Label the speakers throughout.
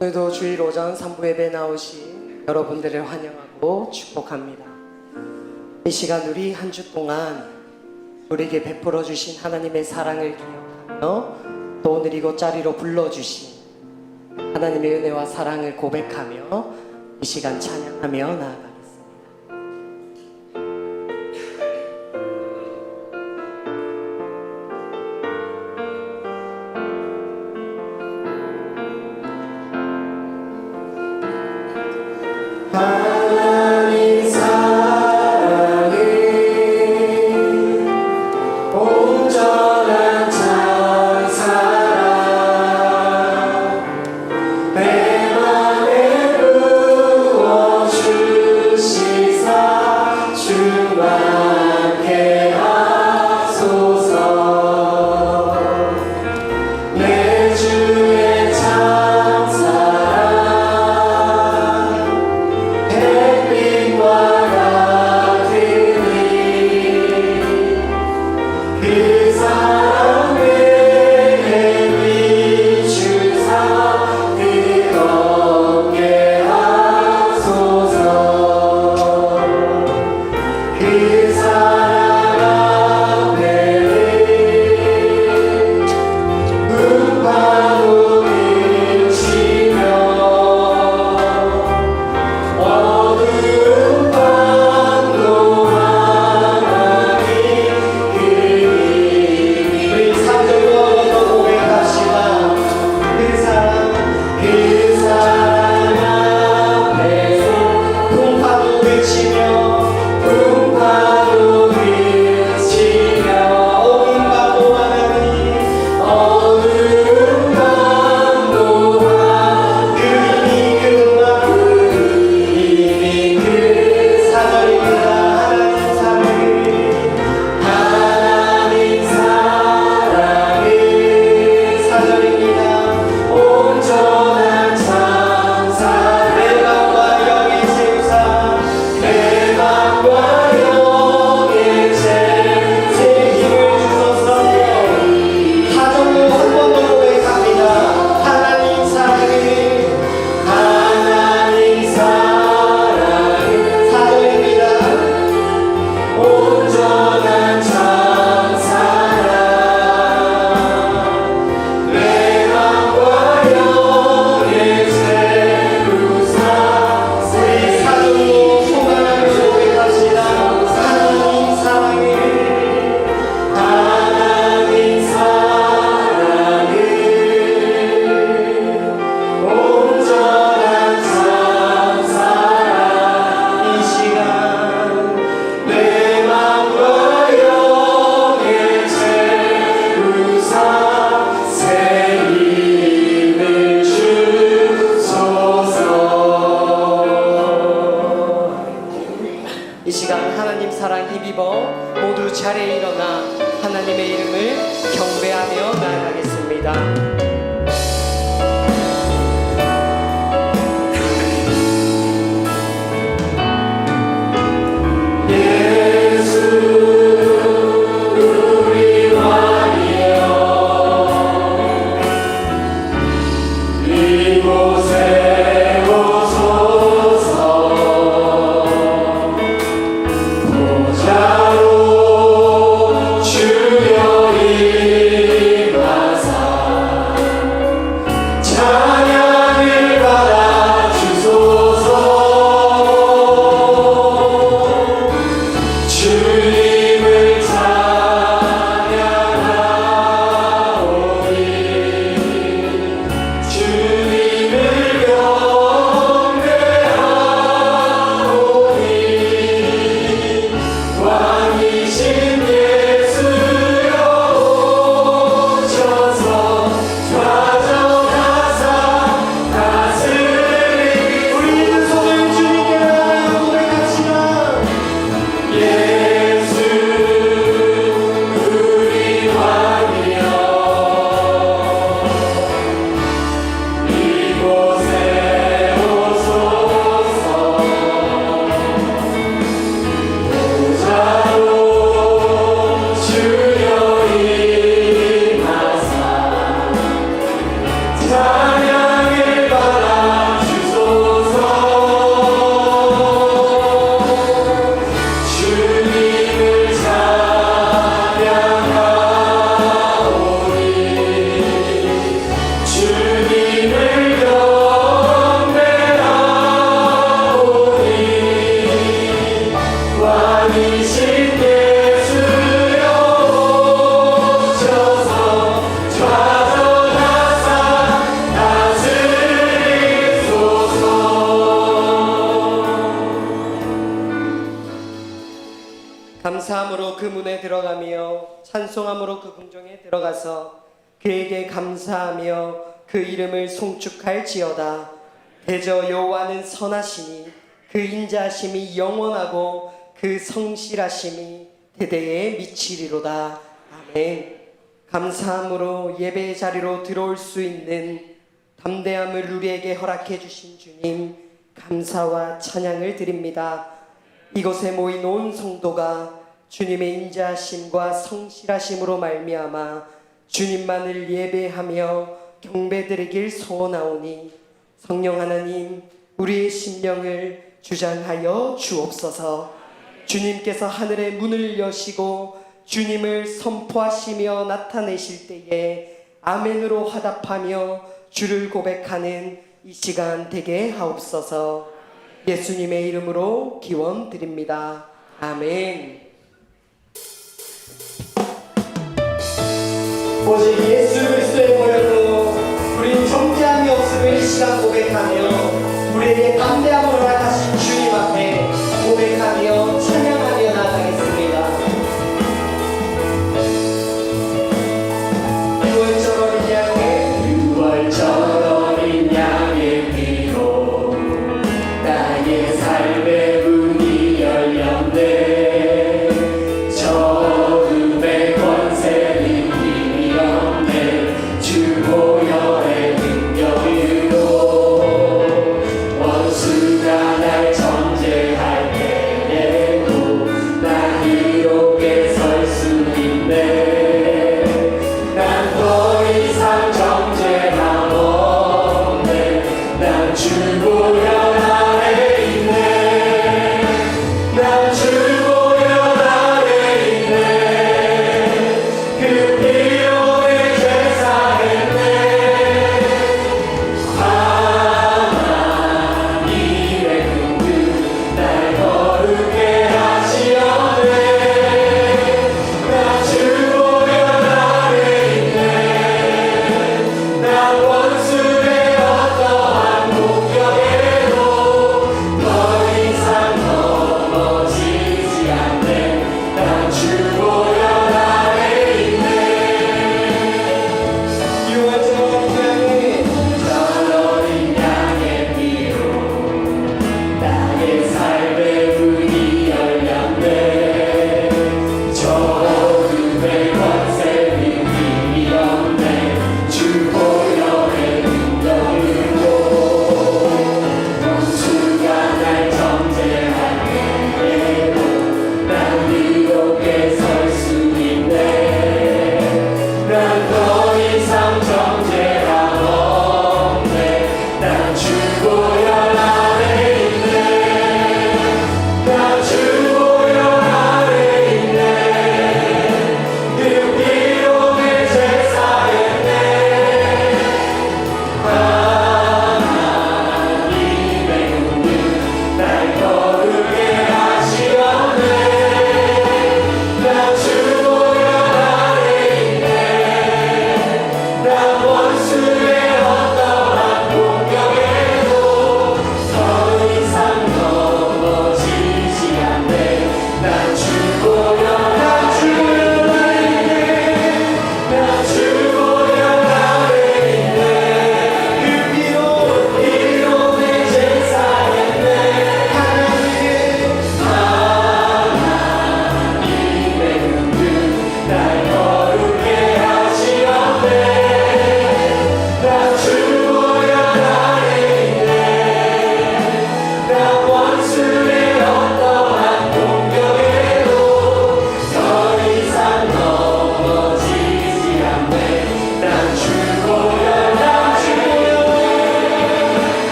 Speaker 1: 오늘도 주일 오전 3부 예배 나오신 여러분들을 환영하고 축복합니다. 이 시간 우리 한 주 동안 우리에게 베풀어 주신 하나님의 사랑을 기억하며 또 오늘 이곳 자리로 불러주신 하나님의 은혜와 사랑을 고백하며 이 시간 찬양하며 나아가겠습니다. 하나님 사랑은 온전한 찬사랑 내 맘에 부어주시사 충만케 하소서. 내 주의 찬사랑 햇빛과 같으니 그 사랑 내게 비추사 뜨겁게 하소서. 그 사랑 앞에는 음파도 그치며 어두운 밤도 하나님 그리니 우리 3절로 고백합시다. 그 사랑 앞에서 풍파도 그치며 어두운 밤도 하나님 어두운 밤도 그리니 그 사절입니다. 하나님 사랑은 사절입니다. 온전한 찬사 내 맘과 영이 세우사 내 맘과 영의 새 힘을 주소서. 하절로 한 번 더 고백합니다. 하나님 사랑은 사절입니다. 온전한 찬사랑 내 맘과 영의 세우사 새 사절로 소망을 고백합시다. 하나님 사랑은 온전한 찬사랑 이 시간 내 맘과 영의 채우사 새 힘을 주소서. 이 시간 하나님 사랑 힘입어 모두 자리에 일어나 하나님의 이름을 경배하며 나아가겠습니다. 예수 우리 왕이여 이곳에 오소서. 보좌로 주여 임하사 찬양을 받아 주소서. 주님을 찬양하오니 주님을 경배하오니 왕이신 예수여 오셔서 좌정하사 다스리니 우리 두 손을 주님께 나아가 고백합시다. 예수 우리 왕이여 이곳에 오소서. 보좌로 주여 임하사 찬양을 받아 감사함으로 그 문에 들어가며 찬송함으로 그 궁정에 들어가서 그에게 감사하며 그 이름을 송축할지어다. 대저 여호와는 선하시니 그 인자하심이 영원하고 그 성실하심이 대대에 미치리로다. 아멘. 감사함으로 예배의 자리로 들어올 수 있는 담대함을 우리에게 허락해 주신 주님, 감사와 찬양을 드립니다. 이곳에 모인 온 성도가 주님의 인자하심과 성실하심으로 말미암아 주님만을 예배하며 경배드리길 소원하오니 성령 하나님, 우리의 심령을 주장하여 주옵소서. 주님께서 하늘의 문을 여시고 주님을 선포하시며 나타내실 때에 아멘으로 화답하며 주를 고백하는 이 시간 되게 하옵소서. 예수님의 이름으로 기원 드립니다. 아멘. 오직 예수 그리스도의 보혈로 우린 정죄함이 없음을 이 시간 고백하며 우리에게 담대함을 허락하신 주님 앞에 고백하며 찬양하며 나아가겠습니다. 유월절 어린 양의
Speaker 2: 유월절 어린 양의 피로 나의 삶의 문이 열렸네. 저금의 권세는 힘이 없네. 주 보혈의 능력으로 원수가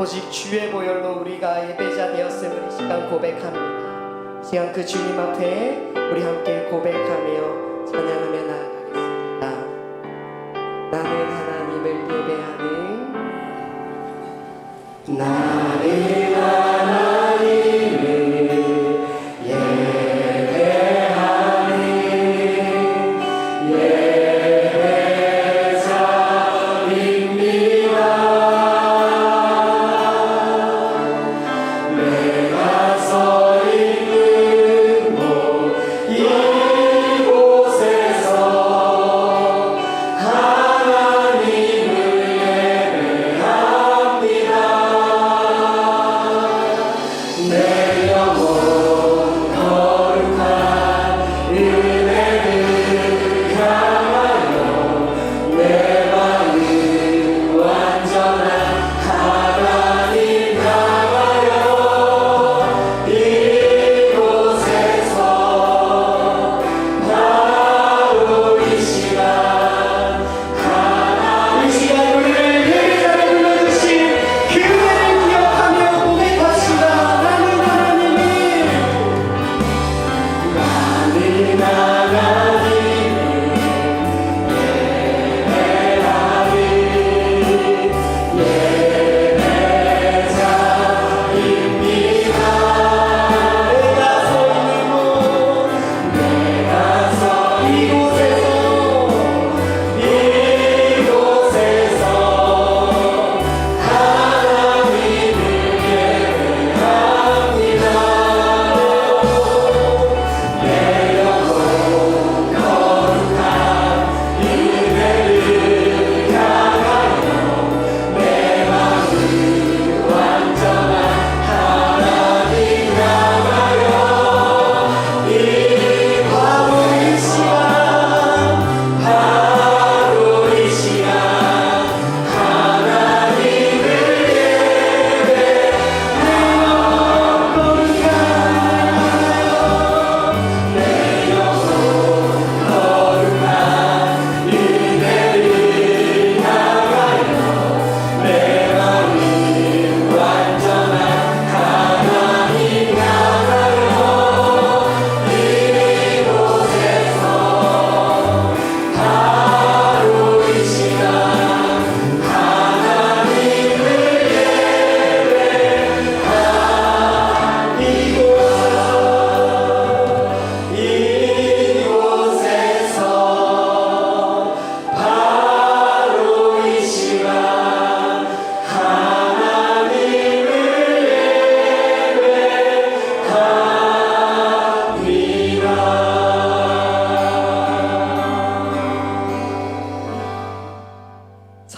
Speaker 1: 오직 주의 보혈로 우리가 예배자 되었음을 이 시간 고백합니다. 이 시간 그 주님 앞에 우리 함께 고백하며 찬양하며 나아가겠습니다. 나는 하나님을 예배하는 나는 하나님을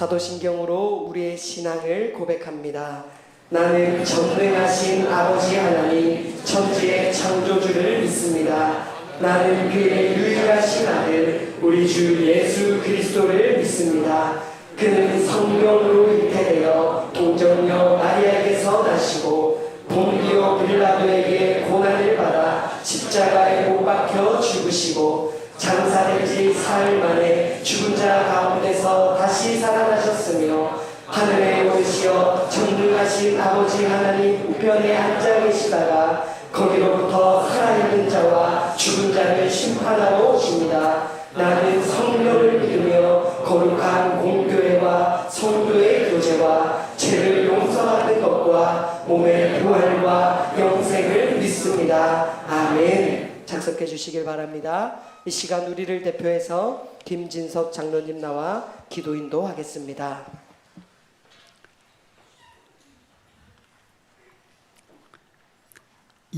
Speaker 1: 사도신경으로 우리의 신앙을 고백합니다. 나는 전능하신 아버지 하나님 천지의 창조주를 믿습니다. 나는 그의 유일하신 아들 우리 주 예수 그리스도를 믿습니다. 그는 성령으로 잉태되어 동정녀 마리아에게서 나시고 본디오 빌라도에게 고난을 받아 십자가에 못 박혀 죽으시고 장사된 지 사흘 만에 죽은 자 가운데서 다시 살아나셨으며 하늘에 오르시어 전능하신 아버지 하나님 우편에 앉아 계시다가 거기로부터 살아있는 자와 죽은 자를 심판하러 오십니다. 나는 성령을 믿으며 거룩한 공교회와 성도의 교제와 죄를 용서받는 것과 몸의 부활과 영생을 믿습니다. 아멘. 작석해 주시길 바랍니다. 이 시간 우리를 대표해서 김진석 장로님 나와 기도 인도하겠습니다.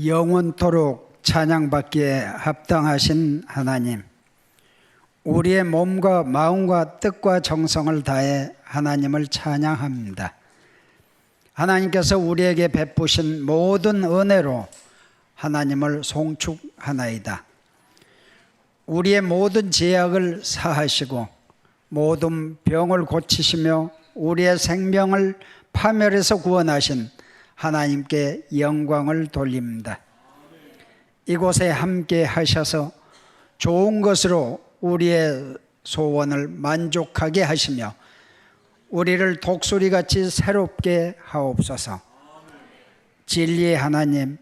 Speaker 3: 영원토록 찬양받기에 합당하신 하나님, 우리의 몸과 마음과 뜻과 정성을 다해 하나님을 찬양합니다. 하나님께서 우리에게 베푸신 모든 은혜로 하나님을 송축하나이다. 우리의 모든 죄악을 사하시고 모든 병을 고치시며 우리의 생명을 파멸해서 구원하신 하나님께 영광을 돌립니다. 이곳에 함께 하셔서 좋은 것으로 우리의 소원을 만족하게 하시며 우리를 독수리같이 새롭게 하옵소서. 진리의 하나님,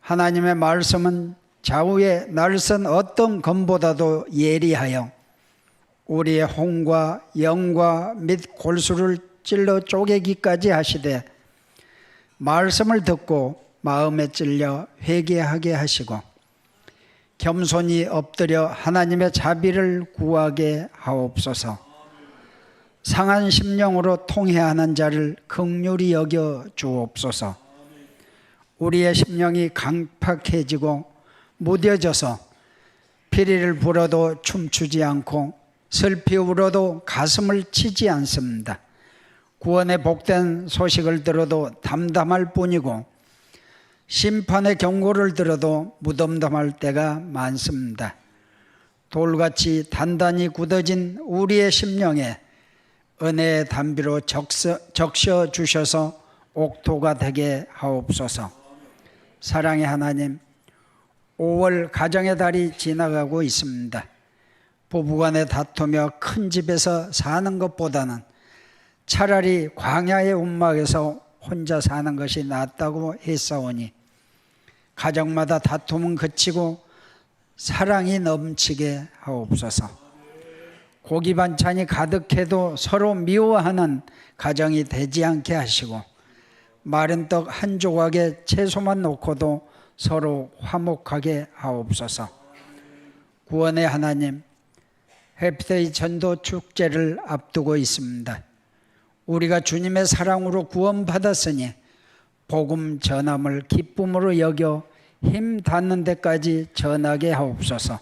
Speaker 3: 하나님의 말씀은 좌우의 날선 어떤 검보다도 예리하여 우리의 혼과 영과 및 골수를 찔러 쪼개기까지 하시되 말씀을 듣고 마음에 찔려 회개하게 하시고 겸손히 엎드려 하나님의 자비를 구하게 하옵소서. 상한 심령으로 통회하는 자를 긍휼히 여겨 주옵소서. 우리의 심령이 강팍해지고 무뎌져서 피리를 불어도 춤추지 않고 슬피 울어도 가슴을 치지 않습니다. 구원의 복된 소식을 들어도 담담할 뿐이고 심판의 경고를 들어도 무덤덤할 때가 많습니다. 돌같이 단단히 굳어진 우리의 심령에 은혜의 담비로 적셔 주셔서 옥토가 되게 하옵소서. 사랑의 하나님, 5월 가정의 달이 지나가고 있습니다. 부부간에 다투며 큰 집에서 사는 것보다는 차라리 광야의 움막에서 혼자 사는 것이 낫다고 했사오니 가정마다 다툼은 그치고 사랑이 넘치게 하옵소서. 고기 반찬이 가득해도 서로 미워하는 가정이 되지 않게 하시고 마른 떡 한 조각에 채소만 놓고도 서로 화목하게 하옵소서. 구원의 하나님, 해피데이 전도 축제를 앞두고 있습니다. 우리가 주님의 사랑으로 구원받았으니 복음 전함을 기쁨으로 여겨 힘 닿는 데까지 전하게 하옵소서.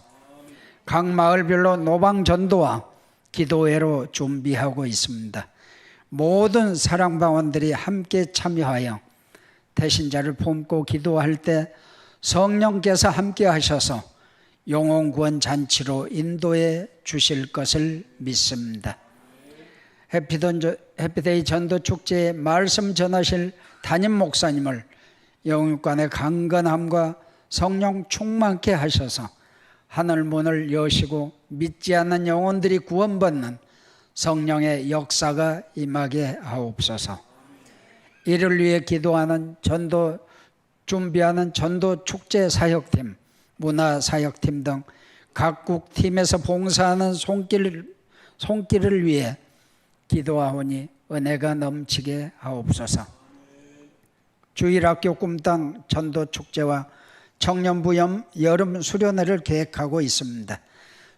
Speaker 3: 각 마을별로 노방 전도와 기도회로 준비하고 있습니다. 모든 사랑방원들이 함께 참여하여 대신자를 품고 기도할 때 성령께서 함께 하셔서 영혼 구원 잔치로 인도해 주실 것을 믿습니다. 해피데이 전도 축제에 말씀 전하실 담임 목사님을 영육간의 강건함과 성령 충만케 하셔서 하늘 문을 여시고 믿지 않는 영혼들이 구원받는 성령의 역사가 임하게 하옵소서. 이를 위해 기도하는 전도 준비하는 전도 축제 사역팀, 문화 사역팀 등 각국 팀에서 봉사하는 손길을 위해 기도하오니 은혜가 넘치게 하옵소서. 주일학교 꿈땅 전도 축제와 청년부 여름 수련회를 계획하고 있습니다.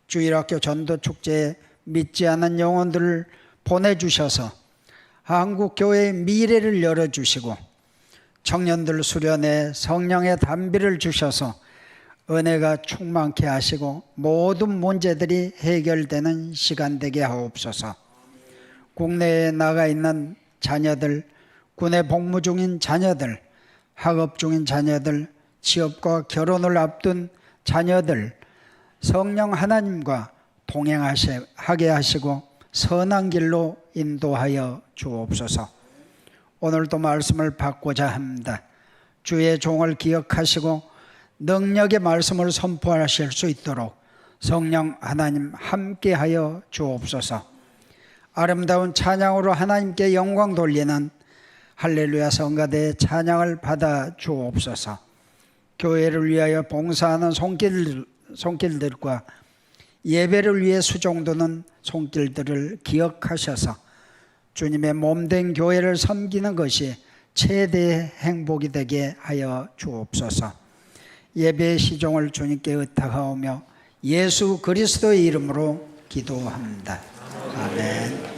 Speaker 3: 주일학교 전도 축제에 믿지 않은 영혼들을 보내주셔서 한국교회의 미래를 열어주시고 청년들 수련회 성령의 담비를 주셔서 은혜가 충만케 하시고 모든 문제들이 해결되는 시간 되게 하옵소서. 국내에 나가 있는 자녀들, 군에 복무 중인 자녀들, 학업 중인 자녀들, 취업과 결혼을 앞둔 자녀들, 성령 하나님과 동행하게 하시고 선한 길로 인도하여 주옵소서. 오늘도 말씀을 받고자 합니다. 주의 종을 기억하시고 능력의 말씀을 선포하실 수 있도록 성령 하나님 함께하여 주옵소서. 아름다운 찬양으로 하나님께 영광 돌리는 할렐루야 성가대의 찬양을 받아 주옵소서. 교회를 위하여 봉사하는 손길들과 예배를 위해 수종드는 손길들을 기억하셔서 주님의 몸된 교회를 섬기는 것이 최대의 행복이 되게 하여 주옵소서. 예배의 시종을 주님께 의탁하오며 예수 그리스도의 이름으로 기도합니다. 아멘.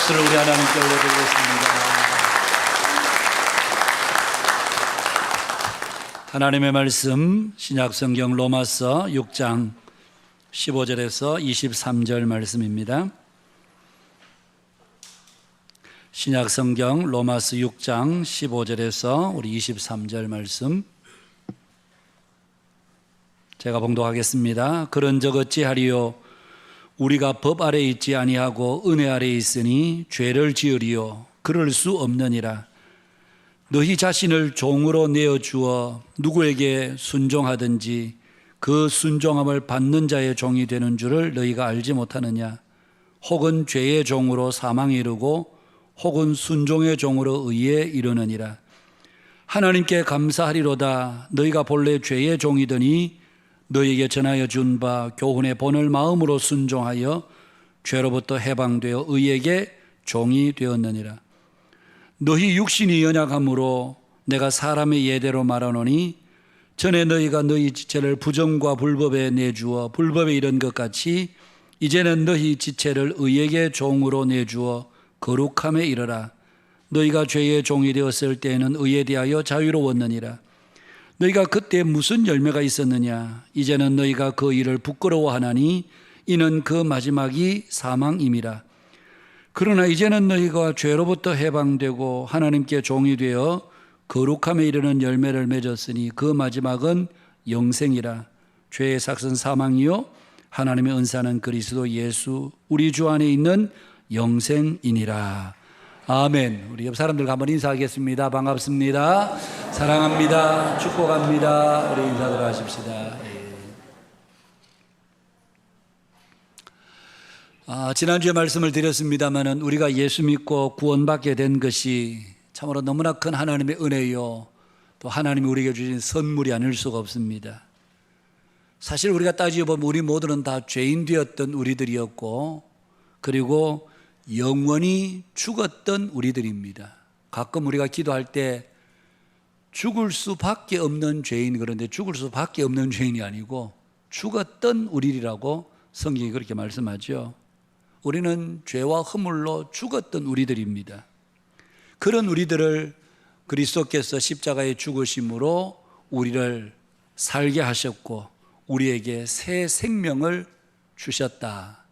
Speaker 4: 박수를 우리 하나님께 올려드리겠습니다. 하나님의 말씀 신약성경 로마서 6장 15절에서 23절 말씀입니다. 신약성경 로마서 6장 15절에서 우리 23절 말씀 제가 봉독하겠습니다. 그런즉 어찌하리요 우리가 법 아래 있지 아니하고 은혜 아래 있으니 죄를 지으리요 그럴 수 없느니라. 너희 자신을 종으로 내어주어 누구에게 순종하든지 그 순종함을 받는 자의 종이 되는 줄을 너희가 알지 못하느냐. 혹은 죄의 종으로 사망에 이르고 혹은 순종의 종으로 의에 이르느니라. 하나님께 감사하리로다. 너희가 본래 죄의 종이더니 너희에게 전하여 준 바 교훈의 본을 마음으로 순종하여 죄로부터 해방되어 의에게 종이 되었느니라. 너희 육신이 연약함으로 내가 사람의 예대로 말하노니 전에 너희가 너희 지체를 부정과 불법에 내주어 불법에 이른 것 같이 이제는 너희 지체를 의에게 종으로 내주어 거룩함에 이르라. 너희가 죄의 종이 되었을 때에는 의에 대하여 자유로웠느니라. 너희가 그때 무슨 열매가 있었느냐. 이제는 너희가 그 일을 부끄러워하나니 이는 그 마지막이 사망임이라. 그러나 이제는 너희가 죄로부터 해방되고 하나님께 종이 되어 거룩함에 이르는 열매를 맺었으니 그 마지막은 영생이라. 죄의 삭은 사망이요 하나님의 은사는 그리스도 예수 우리 주 안에 있는 영생이니라. 아멘. 우리 옆 사람들과 한번 인사하겠습니다. 반갑습니다. 사랑합니다. 축복합니다. 우리 인사들 하십시다. 지난주에 말씀을 드렸습니다마는 우리가 예수 믿고 구원받게 된 것이 참으로 너무나 큰 하나님의 은혜요 또 하나님이 우리에게 주신 선물이 아닐 수가 없습니다. 사실 우리가 따지어 보면 우리 모두는 다 죄인 되었던 우리들이었고 그리고 영원히 죽었던 우리들입니다. 가끔 우리가 기도할 때 죽을 수밖에 없는 죄인, 그런데 죽을 수밖에 없는 죄인이 아니고 죽었던 우리라고 성경이 그렇게 말씀하죠. 우리는 죄와 허물로 죽었던 우리들입니다. 그런 우리들을 그리스도께서 십자가에 죽으심으로 우리를 살게 하셨고 우리에게 새 생명을 주셨다.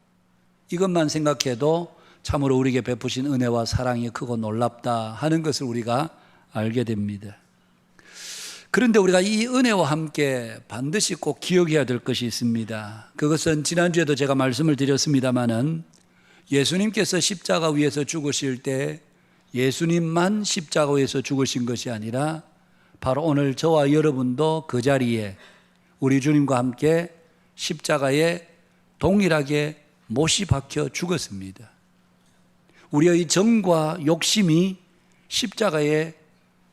Speaker 4: 이것만 생각해도 참으로 우리에게 베푸신 은혜와 사랑이 크고 놀랍다 하는 것을 우리가 알게 됩니다. 그런데 우리가 이 은혜와 함께 반드시 꼭 기억해야 될 것이 있습니다. 그것은 지난주에도 제가 말씀을 드렸습니다마는 예수님께서 십자가 위에서 죽으실 때 예수님만 십자가 위에서 죽으신 것이 아니라 바로 오늘 저와 여러분도 그 자리에 우리 주님과 함께 십자가에 동일하게 못이 박혀 죽었습니다. 우리의 정과 욕심이 십자가에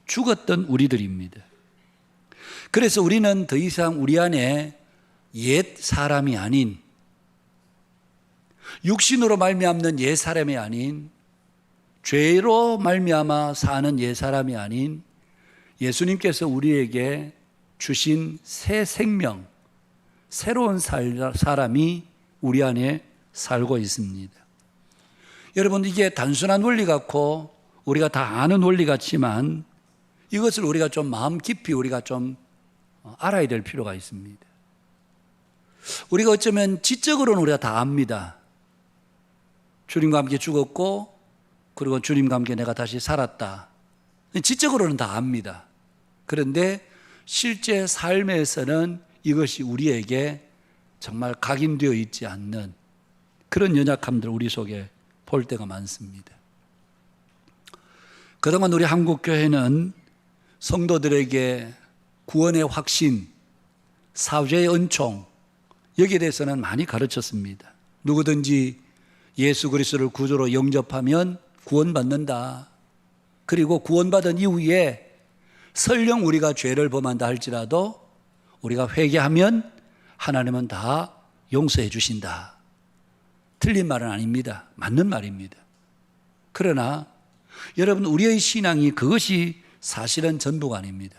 Speaker 4: 죽었던 우리들입니다. 그래서 우리는 더 이상 우리 안에 옛 사람이 아닌 육신으로 말미암는 옛 사람이 아닌 죄로 말미암아 사는 옛 사람이 아닌 예수님께서 우리에게 주신 새 생명, 새로운 사람이 우리 안에 살고 있습니다. 여러분, 이게 단순한 원리 같고 우리가 다 아는 원리 같지만 이것을 우리가 좀 마음 깊이 우리가 좀 알아야 될 필요가 있습니다. 우리가 어쩌면 지적으로는 우리가 다 압니다. 주님과 함께 죽었고 그리고 주님과 함께 내가 다시 살았다. 지적으로는 다 압니다. 그런데 실제 삶에서는 이것이 우리에게 정말 각인되어 있지 않는 그런 연약함들 우리 속에 볼 때가 많습니다. 그동안 우리 한국교회는 성도들에게 구원의 확신, 사죄의 은총 여기에 대해서는 많이 가르쳤습니다. 누구든지 예수 그리스도를 구주로 영접하면 구원받는다. 그리고 구원받은 이후에 설령 우리가 죄를 범한다 할지라도 우리가 회개하면 하나님은 다 용서해 주신다. 틀린 말은 아닙니다. 맞는 말입니다. 그러나 여러분, 우리의 신앙이 그것이 사실은 전부가 아닙니다.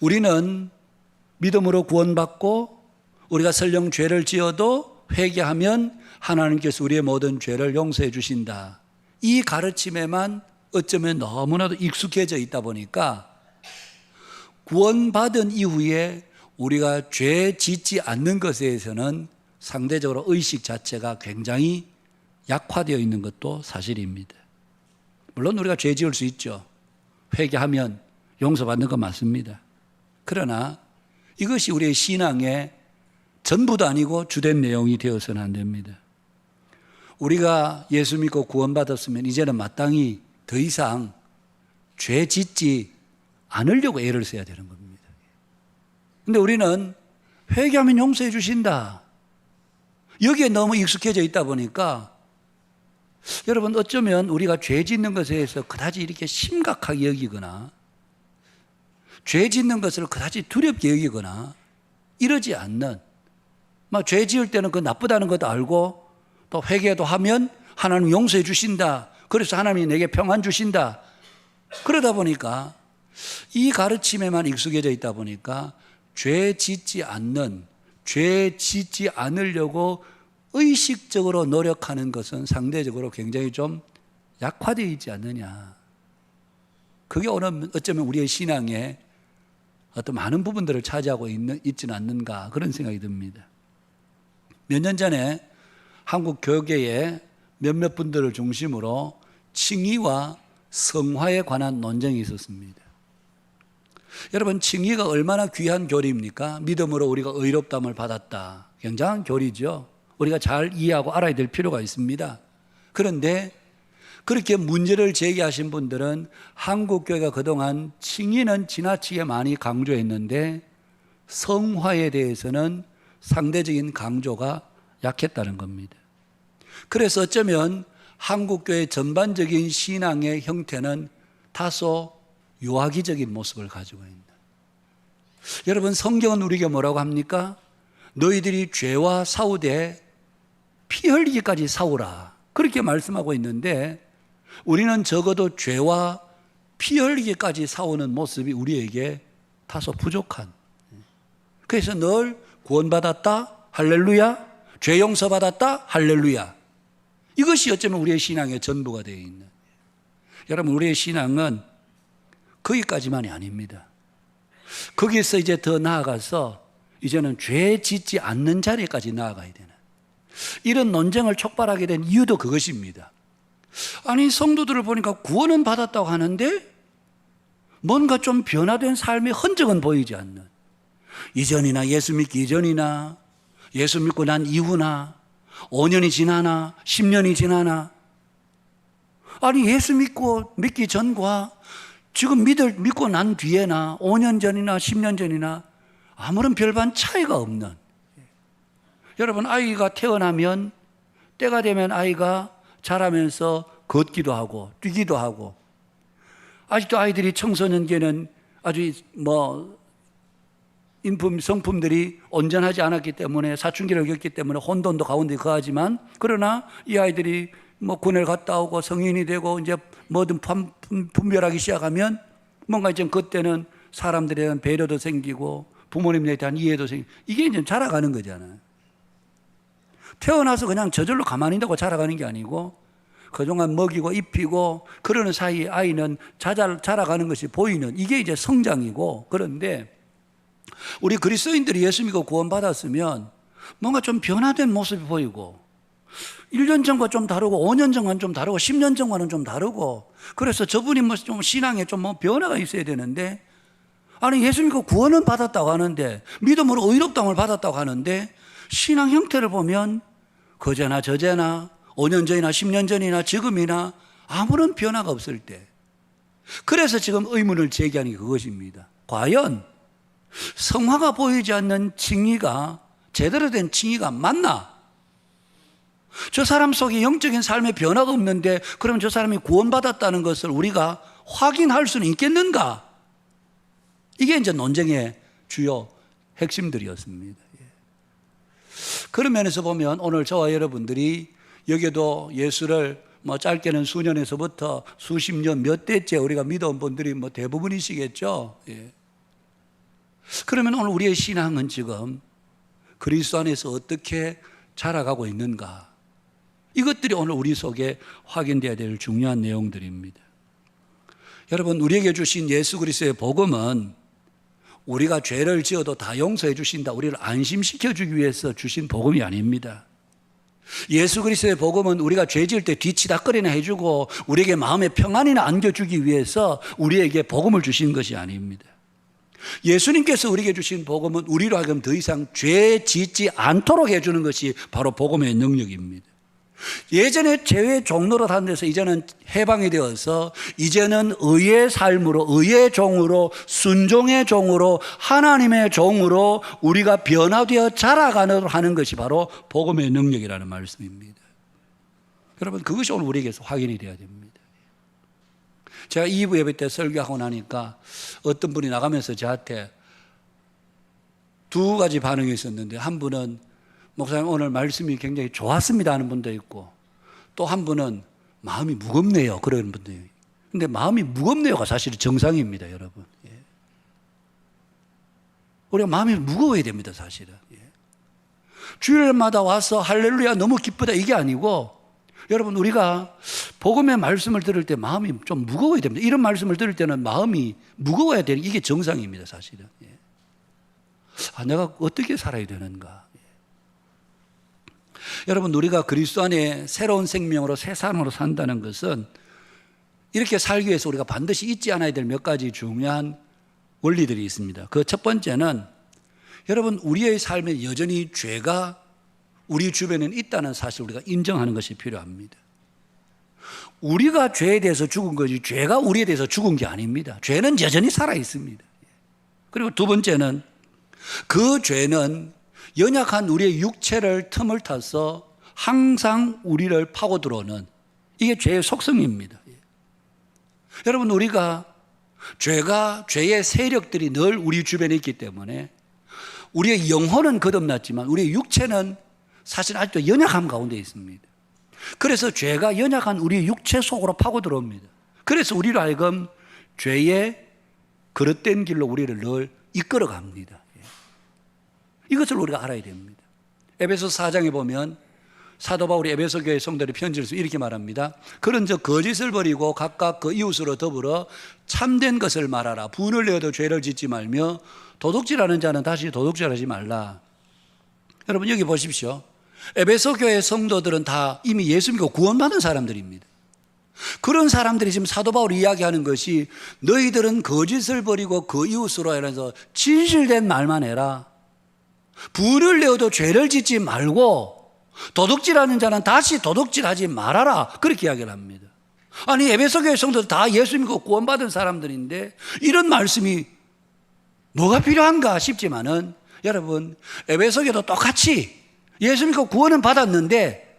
Speaker 4: 우리는 믿음으로 구원받고 우리가 설령 죄를 지어도 회개하면 하나님께서 우리의 모든 죄를 용서해 주신다. 이 가르침에만 어쩌면 너무나도 익숙해져 있다 보니까 구원받은 이후에 우리가 죄 짓지 않는 것에 대해서는 상대적으로 의식 자체가 굉장히 약화되어 있는 것도 사실입니다. 물론 우리가 죄 지을 수 있죠. 회개하면 용서받는 건 맞습니다. 그러나 이것이 우리의 신앙의 전부도 아니고 주된 내용이 되어서는 안 됩니다. 우리가 예수 믿고 구원받았으면 이제는 마땅히 더 이상 죄 짓지 않으려고 애를 써야 되는 겁니다. 근데 우리는 회개하면 용서해 주신다. 여기에 너무 익숙해져 있다 보니까 여러분 어쩌면 우리가 죄 짓는 것에 대해서 그다지 이렇게 심각하게 여기거나 죄 짓는 것을 그다지 두렵게 여기거나 이러지 않는 죄 지을 때는 그 나쁘다는 것도 알고 또 회개도 하면 하나님 용서해 주신다. 그래서 하나님이 내게 평안 주신다. 그러다 보니까 이 가르침에만 익숙해져 있다 보니까 죄 짓지 않으려고 의식적으로 노력하는 것은 상대적으로 굉장히 좀 약화되어 있지 않느냐. 그게 오늘 어쩌면 우리의 신앙의 어떤 많은 부분들을 차지하고 있지는 않는가 그런 생각이 듭니다. 몇 년 전에 한국 교계의 몇몇 분들을 중심으로 칭의와 성화에 관한 논쟁이 있었습니다. 여러분 칭의가 얼마나 귀한 교리입니까? 믿음으로 우리가 의롭다함을 받았다. 굉장한 교리죠. 우리가 잘 이해하고 알아야 될 필요가 있습니다. 그런데 그렇게 문제를 제기하신 분들은 한국교회가 그동안 칭의는 지나치게 많이 강조했는데 성화에 대해서는 상대적인 강조가 약했다는 겁니다. 그래서 어쩌면 한국교회 전반적인 신앙의 형태는 다소 유아기적인 모습을 가지고 있다. 여러분 성경은 우리에게 뭐라고 합니까? 너희들이 죄와 싸우되 피 흘리기까지 싸우라. 그렇게 말씀하고 있는데 우리는 적어도 죄와 피 흘리기까지 싸우는 모습이 우리에게 다소 부족한. 그래서 늘 구원받았다 할렐루야, 죄 용서받았다 할렐루야. 이것이 어쩌면 우리의 신앙의 전부가 되어 있는. 여러분 우리의 신앙은 거기까지만이 아닙니다. 거기서 이제 더 나아가서 이제는 죄 짓지 않는 자리까지 나아가야 되는 이런 논쟁을 촉발하게 된 이유도 그것입니다. 아니 성도들을 보니까 구원은 받았다고 하는데 뭔가 좀 변화된 삶의 흔적은 보이지 않는, 이전이나 예수 믿기 이전이나 예수 믿고 난 이후나 5년이 지나나 10년이 지나나, 아니 예수 믿기 전과 지금 믿고 난 뒤에나 5년 전이나 10년 전이나 아무런 별반 차이가 없는. 여러분 아이가 태어나면 때가 되면 아이가 자라면서 걷기도 하고 뛰기도 하고, 아직도 아이들이 청소년기에는 아주 성품들이 온전하지 않았기 때문에 사춘기를 겪기 때문에 혼돈도 가운데 거하지만, 그러나 이 아이들이 군을 갔다 오고 성인이 되고 이제 뭐든 분별하기 시작하면 뭔가 이제 그때는 사람들에 대한 배려도 생기고 부모님에 대한 이해도 생기고, 이게 이제 자라가는 거잖아요. 태어나서 그냥 저절로 가만히 있다고 자라가는 게 아니고 그동안 먹이고 입히고 그러는 사이에 아이는 자라가는 것이 보이는, 이게 이제 성장이고. 그런데 우리 그리스도인들이 예수 믿고 구원받았으면 뭔가 좀 변화된 모습이 보이고 1년 전과 좀 다르고 5년 전과는 좀 다르고 10년 전과는 좀 다르고, 그래서 저분이 좀 신앙에 좀 변화가 있어야 되는데, 아니 예수 믿고 구원은 받았다고 하는데 믿음으로 의롭다함을 받았다고 하는데 신앙 형태를 보면 그제나 저제나 5년 전이나 10년 전이나 지금이나 아무런 변화가 없을 때, 그래서 지금 의문을 제기하는 게 그것입니다. 과연 성화가 보이지 않는 칭의가 제대로 된 칭의가 맞나? 저 사람 속에 영적인 삶의 변화가 없는데 그러면 저 사람이 구원받았다는 것을 우리가 확인할 수는 있겠는가? 이게 이제 논쟁의 주요 핵심들이었습니다. 그런 면에서 보면 오늘 저와 여러분들이 여기도 예수를 짧게는 수년에서부터 수십 년 몇 대째 우리가 믿어온 분들이 대부분이시겠죠. 그러면 오늘 우리의 신앙은 지금 그리스도 안에서 어떻게 자라가고 있는가? 이것들이 오늘 우리 속에 확인되어야 될 중요한 내용들입니다. 여러분, 우리에게 주신 예수 그리스도의 복음은 우리가 죄를 지어도 다 용서해 주신다, 우리를 안심시켜 주기 위해서 주신 복음이 아닙니다. 예수 그리스도의 복음은 우리가 죄 지을 때 뒤치다거리나 해주고 우리에게 마음의 평안이나 안겨주기 위해서 우리에게 복음을 주신 것이 아닙니다. 예수님께서 우리에게 주신 복음은 우리로 하여금 더 이상 죄 짓지 않도록 해주는 것이 바로 복음의 능력입니다. 예전에 죄의 종로로 산 데서 이제는 해방이 되어서 이제는 의의 삶으로, 의의 종으로, 순종의 종으로, 하나님의 종으로 우리가 변화되어 자라가도록 하는 것이 바로 복음의 능력이라는 말씀입니다. 여러분, 그것이 오늘 우리에게서 확인이 되어야 됩니다. 제가 2부 예배 때 설교하고 나니까 어떤 분이 나가면서 저한테 두 가지 반응이 있었는데, 한 분은 목사님 오늘 말씀이 굉장히 좋았습니다 하는 분도 있고, 또 한 분은 마음이 무겁네요 그런 분도 있고. 근데 마음이 무겁네요가 사실 정상입니다, 여러분. 예. 우리가 마음이 무거워야 됩니다, 사실은. 예. 주일마다 와서 할렐루야 너무 기쁘다 이게 아니고, 여러분, 우리가 복음의 말씀을 들을 때 마음이 좀 무거워야 됩니다. 이런 말씀을 들을 때는 마음이 무거워야 되는, 이게 정상입니다, 사실은. 예. 내가 어떻게 살아야 되는가. 여러분, 우리가 그리스도 안에 새로운 생명으로 새 사람으로 산다는 것은 이렇게 살기 위해서 우리가 반드시 잊지 않아야 될 몇 가지 중요한 원리들이 있습니다. 그 첫 번째는, 여러분, 우리의 삶에 여전히 죄가 우리 주변에 있다는 사실을 우리가 인정하는 것이 필요합니다. 우리가 죄에 대해서 죽은 거지 죄가 우리에 대해서 죽은 게 아닙니다. 죄는 여전히 살아 있습니다. 그리고 두 번째는, 그 죄는 연약한 우리의 육체를 틈을 타서 항상 우리를 파고 들어오는, 이게 죄의 속성입니다. 여러분, 우리가 죄의 세력들이 늘 우리 주변에 있기 때문에 우리의 영혼은 거듭났지만 우리의 육체는 사실 아직도 연약함 가운데 있습니다. 그래서 죄가 연약한 우리의 육체 속으로 파고 들어옵니다. 그래서 우리로 하여금 죄의 그릇된 길로 우리를 늘 이끌어 갑니다. 이것을 우리가 알아야 됩니다. 에베소서 4장에 보면 사도 바울이 에베소 교회 성도들의 편지를 써서 이렇게 말합니다. 그런즉 거짓을 버리고 각각 그 이웃으로 더불어 참된 것을 말하라. 분을 내어도 죄를 짓지 말며 도둑질하는 자는 다시 도둑질하지 말라. 여러분, 여기 보십시오. 에베소 교회 성도들은 다 이미 예수 믿고 구원받은 사람들입니다. 그런 사람들이 지금 사도 바울이 이야기하는 것이, 너희들은 거짓을 버리고 그 이웃으로 해서 진실된 말만 해라. 분을 내어도 죄를 짓지 말고 도둑질하는 자는 다시 도둑질하지 말아라. 그렇게 이야기를 합니다. 아니, 에베소 교회 성도들 다 예수 믿고 구원받은 사람들인데 이런 말씀이 뭐가 필요한가 싶지만은, 여러분, 에베소 교회도 똑같이 예수 믿고 구원은 받았는데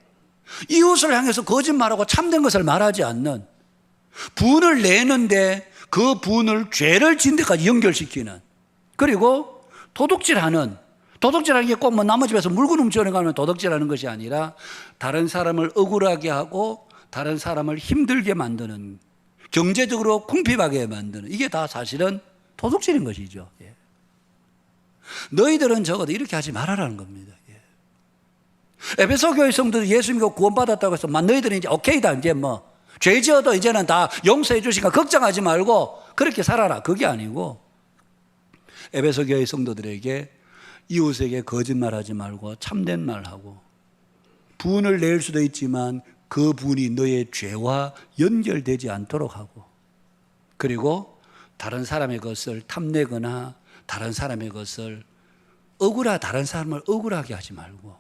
Speaker 4: 이웃을 향해서 거짓말하고 참된 것을 말하지 않는, 분을 내는데 그 분을 죄를 짓는 데까지 연결시키는, 그리고 도둑질하는 게 꼭 뭐 나무 집에서 물건 훔쳐내는 가면 도둑질하는 것이 아니라 다른 사람을 억울하게 하고 다른 사람을 힘들게 만드는, 경제적으로 궁핍하게 만드는, 이게 다 사실은 도둑질인 것이죠. 예. 너희들은 적어도 이렇게 하지 말아라는 겁니다. 예. 에베소 교회 성도들 예수 믿고 구원받았다고 해서 너희들은 이제 오케이다, 이제 뭐 죄 지어도 이제는 다 용서해 주시니까 걱정하지 말고 그렇게 살아라, 그게 아니고, 에베소 교회 성도들에게 이웃에게 거짓말하지 말고 참된 말하고, 분을 낼 수도 있지만 그 분이 너의 죄와 연결되지 않도록 하고, 그리고 다른 사람의 것을 탐내거나 다른 사람의 것을 다른 사람을 억울하게 하지 말고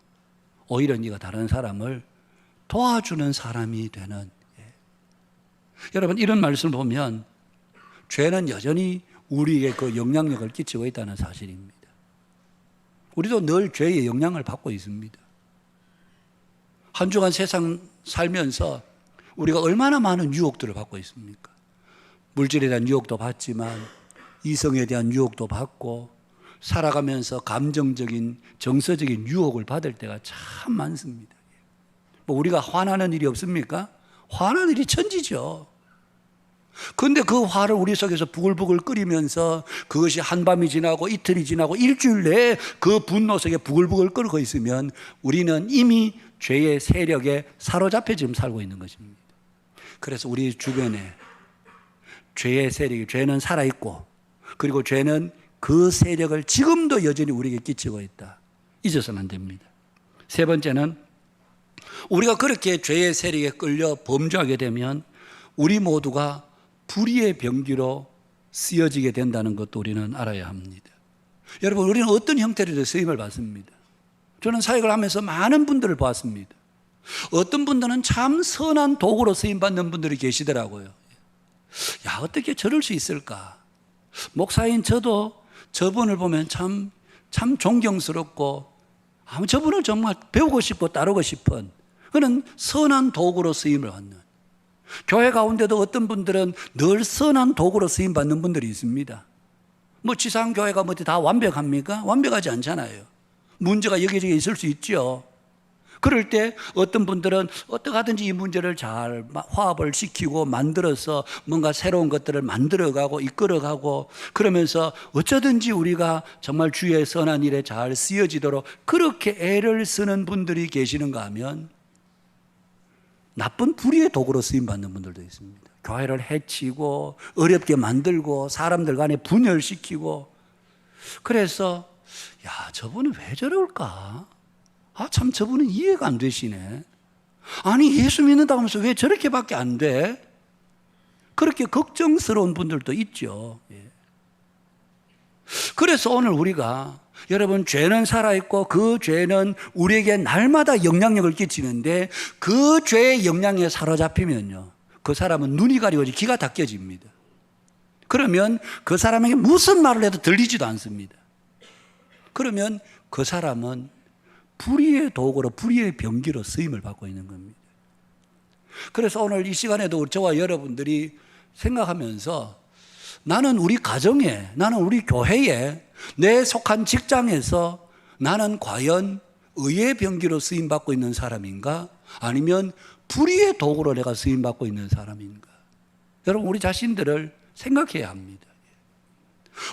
Speaker 4: 오히려 네가 다른 사람을 도와주는 사람이 되는. 여러분, 이런 말씀을 보면 죄는 여전히 우리에게 그 영향력을 끼치고 있다는 사실입니다. 우리도 늘 죄의 영향을 받고 있습니다. 한 주간 세상 살면서 우리가 얼마나 많은 유혹들을 받고 있습니까? 물질에 대한 유혹도 받지만 이성에 대한 유혹도 받고, 살아가면서 감정적인, 정서적인 유혹을 받을 때가 참 많습니다. 뭐 우리가 화나는 일이 없습니까? 화나는 일이 천지죠. 그런데 그 화를 우리 속에서 부글부글 끓이면서 그것이 한밤이 지나고 이틀이 지나고 일주일 내에 그 분노 속에 부글부글 끓고 있으면 우리는 이미 죄의 세력에 사로잡혀 지금 살고 있는 것입니다. 그래서 우리 주변에 죄의 세력이, 죄는 살아있고, 그리고 죄는 그 세력을 지금도 여전히 우리에게 끼치고 있다. 잊어서는 안 됩니다. 세 번째는 우리가 그렇게 죄의 세력에 끌려 범죄하게 되면 우리 모두가 불의의 병기로 쓰여지게 된다는 것도 우리는 알아야 합니다. 여러분, 우리는 어떤 형태로든 쓰임을 받습니다. 저는 사역을 하면서 많은 분들을 보았습니다. 어떤 분들은 참 선한 도구로 쓰임받는 분들이 계시더라고요. 야, 어떻게 저럴 수 있을까? 목사인 저도 저분을 보면 참 존경스럽고, 저분을 정말 배우고 싶고 따르고 싶은 그런 선한 도구로 쓰임을 받는, 교회 가운데도 어떤 분들은 늘 선한 도구로 쓰임받는 분들이 있습니다. 뭐 지상교회가 뭐 다 완벽합니까? 완벽하지 않잖아요. 문제가 여기저기 있을 수 있죠. 그럴 때 어떤 분들은 어떻게 하든지 이 문제를 잘 화합을 시키고 만들어서 뭔가 새로운 것들을 만들어가고 이끌어가고, 그러면서 어쩌든지 우리가 정말 주의 선한 일에 잘 쓰여지도록 그렇게 애를 쓰는 분들이 계시는가 하면 나쁜 불의의 도구로 쓰임받는 분들도 있습니다. 교회를 해치고 어렵게 만들고 사람들 간에 분열시키고. 그래서 야, 저분은 왜 저럴까? 참 저분은 이해가 안 되시네. 아니, 예수 믿는다고 하면서 왜 저렇게밖에 안 돼? 그렇게 걱정스러운 분들도 있죠. 그래서 오늘 우리가, 여러분, 죄는 살아있고 그 죄는 우리에게 날마다 영향력을 끼치는데, 그 죄의 영향에 사로잡히면요, 그 사람은 눈이 가리워지 귀가 닫혀집니다. 그러면 그 사람에게 무슨 말을 해도 들리지도 않습니다. 그러면 그 사람은 불의의 도구로, 불의의 병기로 쓰임을 받고 있는 겁니다. 그래서 오늘 이 시간에도 저와 여러분들이 생각하면서, 나는 우리 가정에, 나는 우리 교회에, 내 속한 직장에서 나는 과연 의의 병기로 쓰임받고 있는 사람인가? 아니면 불의의 도구로 내가 쓰임받고 있는 사람인가? 여러분, 우리 자신들을 생각해야 합니다.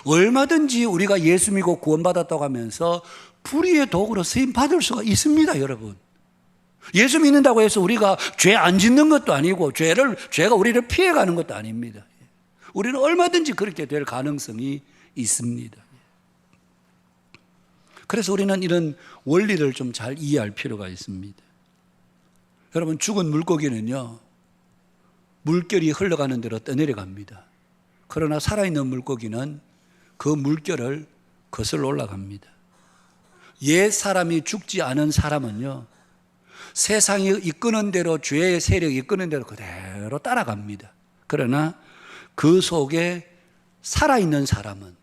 Speaker 4: 얼마든지 우리가 예수 믿고 구원받았다고 하면서 불의의 도구로 쓰임받을 수가 있습니다, 여러분. 예수 믿는다고 해서 우리가 죄 안 짓는 것도 아니고 죄가 우리를 피해가는 것도 아닙니다. 우리는 얼마든지 그렇게 될 가능성이 있습니다. 그래서 우리는 이런 원리를 좀 잘 이해할 필요가 있습니다. 여러분, 죽은 물고기는요, 물결이 흘러가는 대로 떠내려갑니다. 그러나 살아있는 물고기는 그 물결을 거슬러 올라갑니다. 옛 사람이 죽지 않은 사람은요, 세상이 이끄는 대로, 죄의 세력이 이끄는 대로 그대로 따라갑니다. 그러나 그 속에 살아있는 사람은,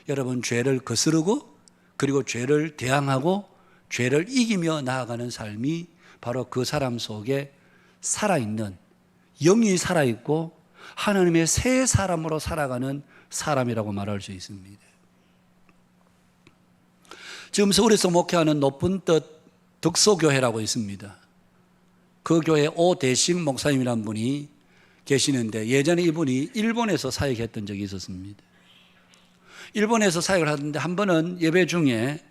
Speaker 4: 여러분, 죄를 거스르고 그리고 죄를 대항하고 죄를 이기며 나아가는 삶이 바로 그 사람 속에 살아있는, 영이 살아있고 하나님의 새 사람으로 살아가는 사람이라고 말할 수 있습니다. 지금 서울에서 목회하는 높은 뜻 덕소교회라고 있습니다. 그 교회 오대식 목사님이라는 분이 계시는데, 예전에 이분이 일본에서 사역했던 적이 있었습니다. 일본에서 사역을 하는데 한 번은 예배 중에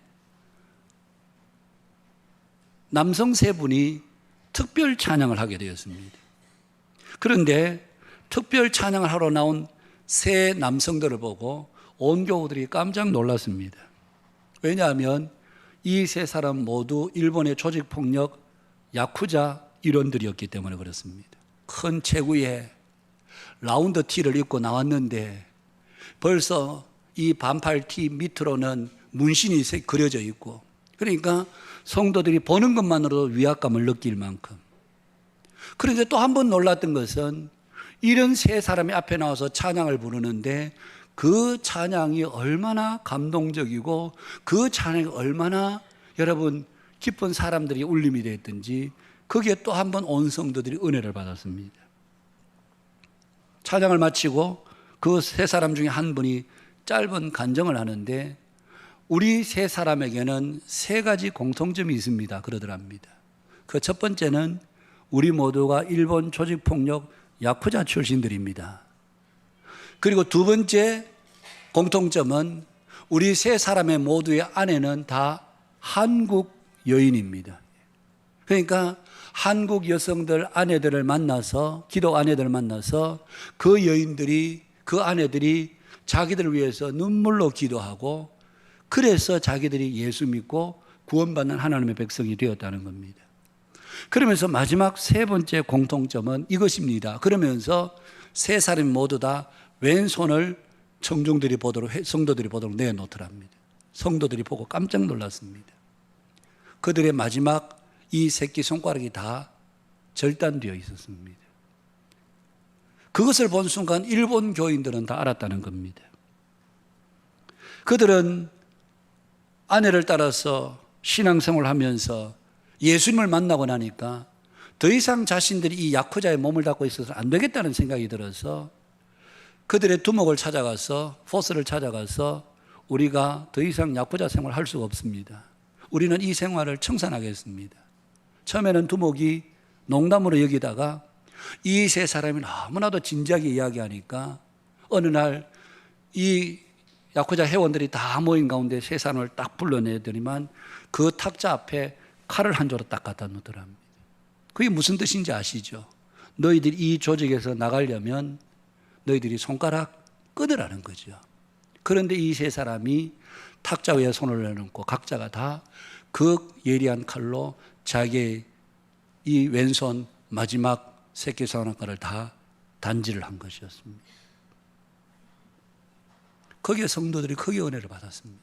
Speaker 4: 남성 세 분이 특별 찬양을 하게 되었습니다. 그런데 특별 찬양을 하러 나온 세 남성들을 보고 온 교우들이 깜짝 놀랐습니다. 왜냐하면 이 세 사람 모두 일본의 조직폭력 야쿠자 일원들이었기 때문에 그렇습니다. 큰 체구에 라운드 티를 입고 나왔는데 벌써 이 반팔 티 밑으로는 문신이 그려져 있고, 그러니까 성도들이 보는 것만으로도 위압감을 느낄 만큼. 그런데 또 한 번 놀랐던 것은, 이런 세 사람이 앞에 나와서 찬양을 부르는데 그 찬양이 얼마나 감동적이고 그 찬양이 얼마나 여러분 깊은 사람들이 울림이 됐든지, 거기에 또 한 번 온 성도들이 은혜를 받았습니다. 찬양을 마치고 그 세 사람 중에 한 분이 짧은 간증을 하는데, 우리 세 사람에게는 세 가지 공통점이 있습니다 그러더랍니다. 그 첫 번째는 우리 모두가 일본 조직폭력 야쿠자 출신들입니다. 그리고 두 번째 공통점은 우리 세 사람의 모두의 아내는 다 한국 여인입니다. 그러니까 한국 여성들 아내들을 만나서, 기독 아내들을 만나서 그 여인들이, 그 아내들이 자기들을 위해서 눈물로 기도하고, 그래서 자기들이 예수 믿고 구원받는 하나님의 백성이 되었다는 겁니다. 그러면서 마지막 세 번째 공통점은 이것입니다. 그러면서 세 사람이 모두 다 왼손을 청중들이 보도록, 성도들이 보도록 내놓더랍니다. 성도들이 보고 깜짝 놀랐습니다. 그들의 마지막 이 새끼손가락이 다 절단되어 있었습니다. 그것을 본 순간 일본 교인들은 다 알았다는 겁니다. 그들은 아내를 따라서 신앙생활을 하면서 예수님을 만나고 나니까 더 이상 자신들이 이 야쿠자의 몸을 닫고 있어서 안 되겠다는 생각이 들어서 그들의 두목을 찾아가서, 포스를 찾아가서 우리가 더 이상 야쿠자 생활을 할 수가 없습니다. 우리는 이 생활을 청산하겠습니다. 처음에는 두목이 농담으로 여기다가 이 세 사람이 너무나도 진지하게 이야기하니까 어느 날 이 야쿠자 회원들이 다 모인 가운데 세 사람을 딱 불러내더니만 그 탁자 앞에 칼을 한 조로 딱 갖다 놓더랍니다. 그게 무슨 뜻인지 아시죠? 너희들이 이 조직에서 나가려면 너희들이 손가락 끊으라는 거죠. 그런데 이 세 사람이 탁자 위에 손을 내놓고 각자가 다 그 예리한 칼로 자기의 이 왼손 마지막 새끼손가락을 다 단지를 한 것이었습니다. 거기에 성도들이 크게 은혜를 받았습니다.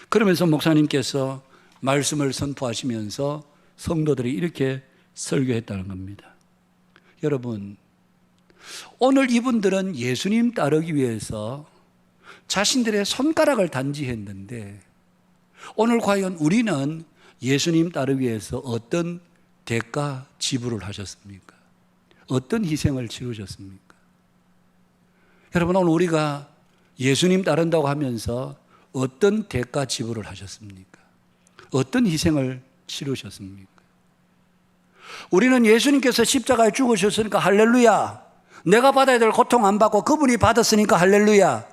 Speaker 4: 그러면서 목사님께서 말씀을 선포하시면서 성도들이 이렇게 설교했다는 겁니다. 여러분, 오늘 이분들은 예수님 따르기 위해서 자신들의 손가락을 단지했는데 오늘 과연 우리는 예수님 따르기 위해서 어떤 대가 지불을 하셨습니까? 어떤 희생을 치르셨습니까? 여러분, 오늘 우리가 예수님 따른다고 하면서 어떤 대가 지불을 하셨습니까? 어떤 희생을 치르셨습니까? 우리는 예수님께서 십자가에 죽으셨으니까 할렐루야, 내가 받아야 될 고통 안 받고 그분이 받았으니까 할렐루야,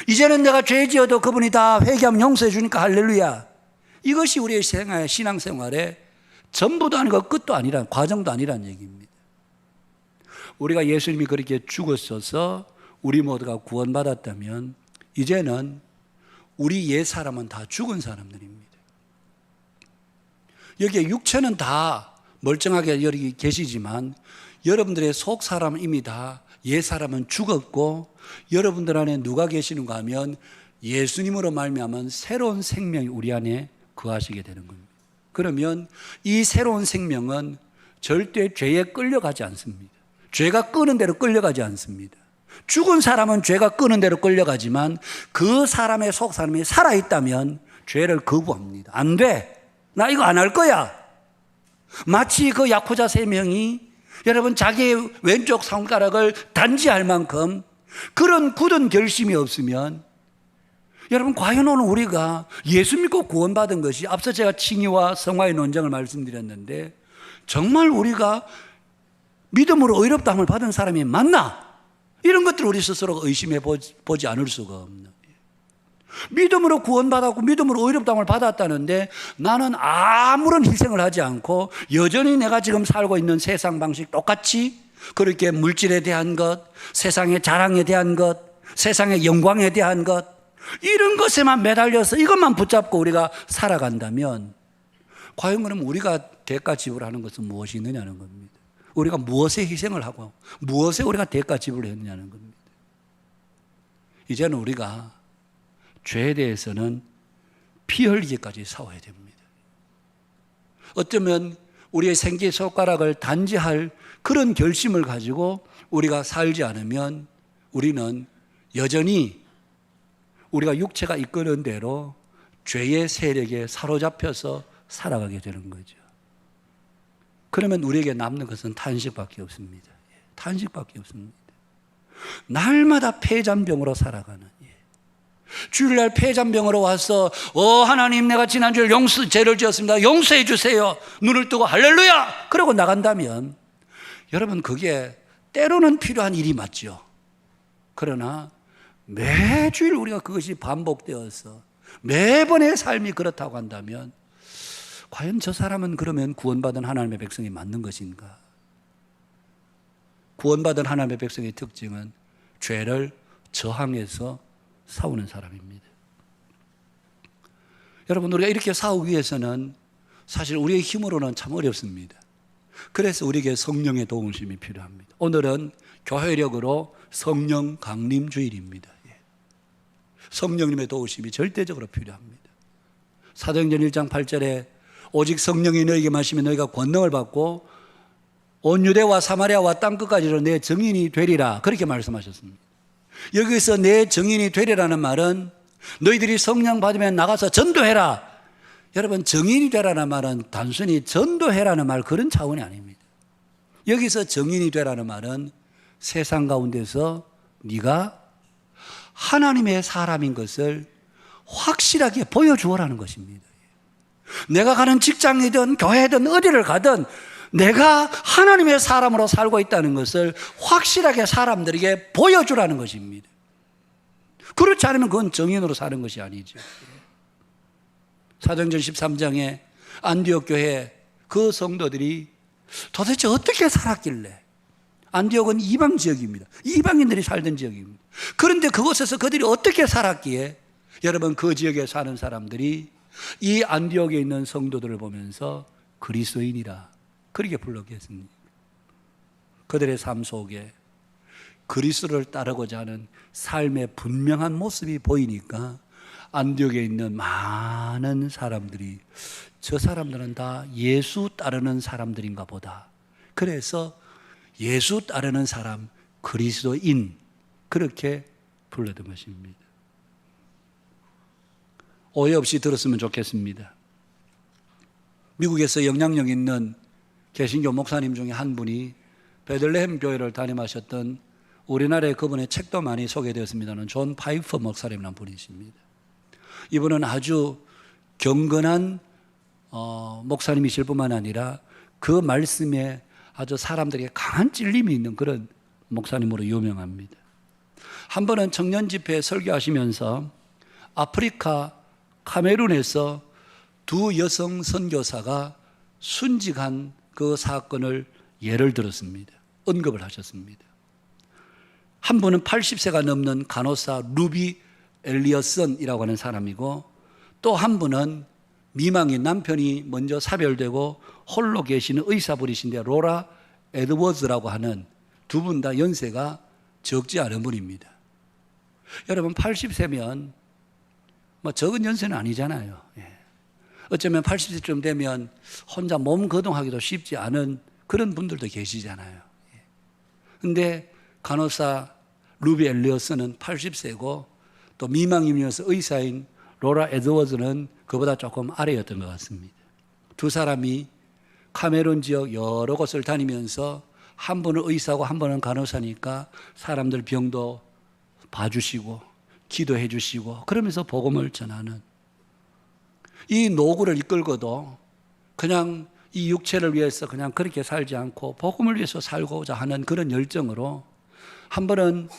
Speaker 4: 이제는 내가 죄 지어도 그분이 다 회개하면 용서해 주니까 할렐루야, 이것이 우리의 신앙생활의 전부도 아니고 끝도 아니란, 과정도 아니란 얘기입니다. 우리가 예수님이 그렇게 죽었어서 우리 모두가 구원받았다면 이제는 우리 옛 사람은 다 죽은 사람들입니다. 여기에 육체는 다 멀쩡하게 여기 계시지만 여러분들의 속 사람은 이미 다 옛 사람은 죽었고 여러분들 안에 누가 계시는가 하면 예수님으로 말미암은 새로운 생명이 우리 안에 거하시게 되는 겁니다. 그러면 이 새로운 생명은 절대 죄에 끌려가지 않습니다. 죄가 끄는 대로 끌려가지 않습니다. 죽은 사람은 죄가 끄는 대로 끌려가지만 그 사람의 속 사람이 살아있다면 죄를 거부합니다. 안 돼, 나 이거 안 할 거야. 마치 그 야쿠자 세 명이 여러분 자기의 왼쪽 손가락을 단지할 만큼 그런 굳은 결심이 없으면 여러분 과연 오늘 우리가 예수 믿고 구원받은 것이, 앞서 제가 칭의와 성화의 논쟁을 말씀드렸는데 정말 우리가 믿음으로 의롭다함을 받은 사람이 맞나? 이런 것들을 우리 스스로가 의심해 보지 않을 수가 없는, 믿음으로 구원받았고 믿음으로 의롭다함을 받았다는데 나는 아무런 희생을 하지 않고 여전히 내가 지금 살고 있는 세상 방식 똑같이 그렇게 물질에 대한 것, 세상의 자랑에 대한 것, 세상의 영광에 대한 것, 이런 것에만 매달려서 이것만 붙잡고 우리가 살아간다면 과연 그럼 우리가 대가 지불하는 것은 무엇이 있느냐는 겁니다. 우리가 무엇에 희생을 하고 무엇에 우리가 대가 지불을 했느냐는 겁니다. 이제는 우리가 죄에 대해서는 피 흘리기까지 싸워야 됩니다. 어쩌면 우리의 생기 손가락을 단지할 그런 결심을 가지고 우리가 살지 않으면 우리는 여전히 우리가 육체가 이끄는 대로 죄의 세력에 사로잡혀서 살아가게 되는 거죠. 그러면 우리에게 남는 것은 탄식밖에 없습니다. 탄식밖에 없습니다. 날마다 폐잔병으로 살아가는, 주일날 폐잔병으로 와서 하나님 내가 지난주에 죄를 지었습니다, 용서해 주세요, 눈을 뜨고 할렐루야 그러고 나간다면 여러분 그게 때로는 필요한 일이 맞죠. 그러나 매주일 우리가 그것이 반복되어서 매번의 삶이 그렇다고 한다면 과연 저 사람은 그러면 구원받은 하나님의 백성이 맞는 것인가? 구원받은 하나님의 백성의 특징은 죄를 저항해서 싸우는 사람입니다. 여러분, 우리가 이렇게 싸우기 위해서는 사실 우리의 힘으로는 참 어렵습니다. 그래서 우리에게 성령의 도우심이 필요합니다. 오늘은 교회력으로 성령 강림 주일입니다. 성령님의 도우심이 절대적으로 필요합니다. 사도행전 1장 8절에 오직 성령이 너희에게 마시면 너희가 권능을 받고 온 유대와 사마리아와 땅끝까지로 내 증인이 되리라, 그렇게 말씀하셨습니다. 여기서 내 증인이 되리라는 말은 너희들이 성령 받으면 나가서 전도해라. 여러분, 증인이 되라는 말은 단순히 전도해라는 말, 그런 차원이 아닙니다. 여기서 증인이 되라는 말은 세상 가운데서 네가 하나님의 사람인 것을 확실하게 보여주어라는 것입니다. 내가 가는 직장이든 교회든 어디를 가든 내가 하나님의 사람으로 살고 있다는 것을 확실하게 사람들에게 보여주라는 것입니다. 그렇지 않으면 그건 정인으로 사는 것이 아니죠. 사도행전 13장에 안디옥 교회 그 성도들이 도대체 어떻게 살았길래, 안디옥은 이방 지역입니다. 이방인들이 살던 지역입니다. 그런데 그곳에서 그들이 어떻게 살았기에 여러분, 그 지역에 사는 사람들이 이 안디옥에 있는 성도들을 보면서 그리스도인이라 그렇게 불렀겠습니까? 그들의 삶 속에 그리스도를 따르고자 하는 삶의 분명한 모습이 보이니까 안디옥에 있는 많은 사람들이 저 사람들은 다 예수 따르는 사람들인가 보다. 그래서 예수 따르는 사람, 그리스도인, 그렇게 불렀던 것입니다. 오해 없이 들었으면 좋겠습니다. 미국에서 영향력 있는 개신교 목사님 중에 한 분이 베들레헴 교회를 담임하셨던, 우리나라에 그분의 책도 많이 소개되었습니다는 존 파이퍼 목사님이라는 분이십니다. 이분은 아주 경건한 목사님이실 뿐만 아니라 그 말씀에 아주 사람들에게 강한 찔림이 있는 그런 목사님으로 유명합니다. 한 번은 청년 집회에 설교하시면서 아프리카 카메룬에서 두 여성 선교사가 순직한 그 사건을 예를 들었습니다. 언급을 하셨습니다. 한 분은 80세가 넘는 간호사 루비 엘리어슨이라고 하는 사람이고, 또 한 분은 미망인, 남편이 먼저 사별되고 홀로 계시는 의사분이신데 로라 에드워즈라고 하는, 두 분 다 연세가 적지 않은 분입니다. 여러분, 80세면 뭐 적은 연세는 아니잖아요. 어쩌면 80세쯤 되면 혼자 몸 거동하기도 쉽지 않은 그런 분들도 계시잖아요. 그런데 간호사 루비 엘리어스는 80세고 또 미망인이어서 의사인 로라 에드워즈는 그보다 조금 아래였던 것 같습니다. 두 사람이 카메룬 지역 여러 곳을 다니면서 한 분은 의사고 한 분은 간호사니까 사람들 병도 봐주시고 기도해 주시고 그러면서 복음을 전하는, 이 노구를 이끌고도 그냥 이 육체를 위해서 그냥 그렇게 살지 않고 복음을 위해서 살고자 하는 그런 열정으로, 한 번은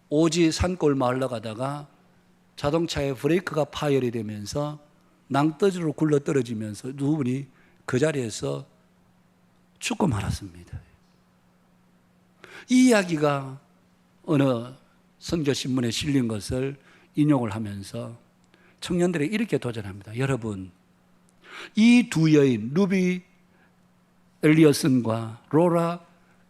Speaker 4: 오지 산골 마을로 가다가 자동차에 브레이크가 파열이 되면서 낭떠지로 굴러 떨어지면서 두 분이 그 자리에서 죽고 말았습니다. 이 이야기가 어느 선교신문에 실린 것을 인용을 하면서 청년들이 이렇게 도전합니다. 여러분, 이 두 여인 루비 엘리어슨과 로라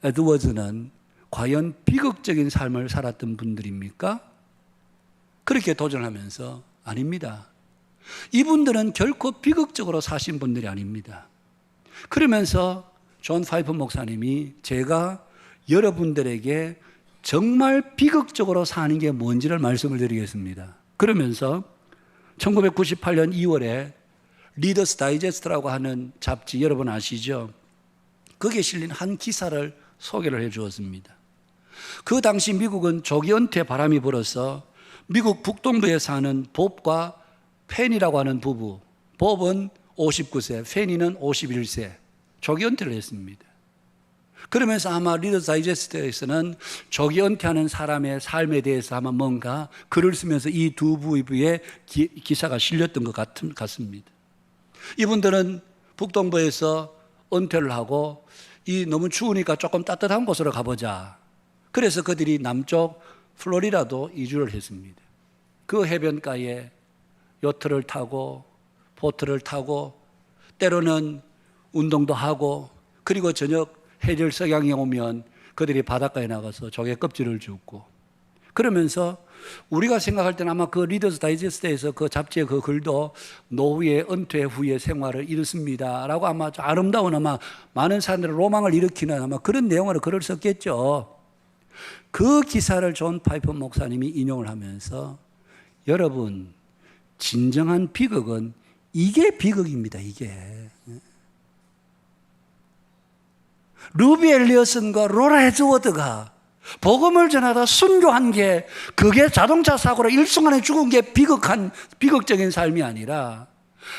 Speaker 4: 에드워즈는 과연 비극적인 삶을 살았던 분들입니까? 그렇게 도전하면서 아닙니다. 이분들은 결코 비극적으로 사신 분들이 아닙니다. 그러면서 존 파이퍼 목사님이 제가 여러분들에게 정말 비극적으로 사는 게 뭔지를 말씀을 드리겠습니다. 그러면서 1998년 2월에 리더스 다이제스트라고 하는 잡지, 여러분 아시죠? 거기에 실린 한 기사를 소개를 해 주었습니다. 그 당시 미국은 조기 은퇴 바람이 불어서 미국 북동부에 사는 법과 페니라고 하는 부부, 법은 59세, 페니는 51세, 조기 은퇴를 했습니다. 그러면서 아마 리더스 다이제스트에서는 조기 은퇴하는 사람의 삶에 대해서 아마 뭔가 글을 쓰면서 이 두 부부의 기사가 실렸던 것 같습니다. 이분들은 북동부에서 은퇴를 하고 이 너무 추우니까 조금 따뜻한 곳으로 가보자. 그래서 그들이 남쪽 플로리다도 이주를 했습니다. 그 해변가에 요트를 타고 보트를 타고 때로는 운동도 하고 그리고 저녁 해질 석양이 오면 그들이 바닷가에 나가서 조개 껍질을 줍고 그러면서 우리가 생각할 때는 아마 그 리더스 다이제스트에서 그 잡지의 그 글도 노후의 은퇴 후의 생활을 이렇습니다 라고 아마 아름다운 아마 많은 사람들의 로망을 일으키는 아마 그런 내용으로 글을 썼겠죠. 그 기사를 존 파이퍼 목사님이 인용을 하면서 여러분 진정한 비극은 이게 비극입니다. 이게 루비 엘리어슨과 로라 헤즈워드가 복음을 전하다 순교한 게 그게 자동차 사고로 일순간에 죽은 게 비극적인 삶이 아니라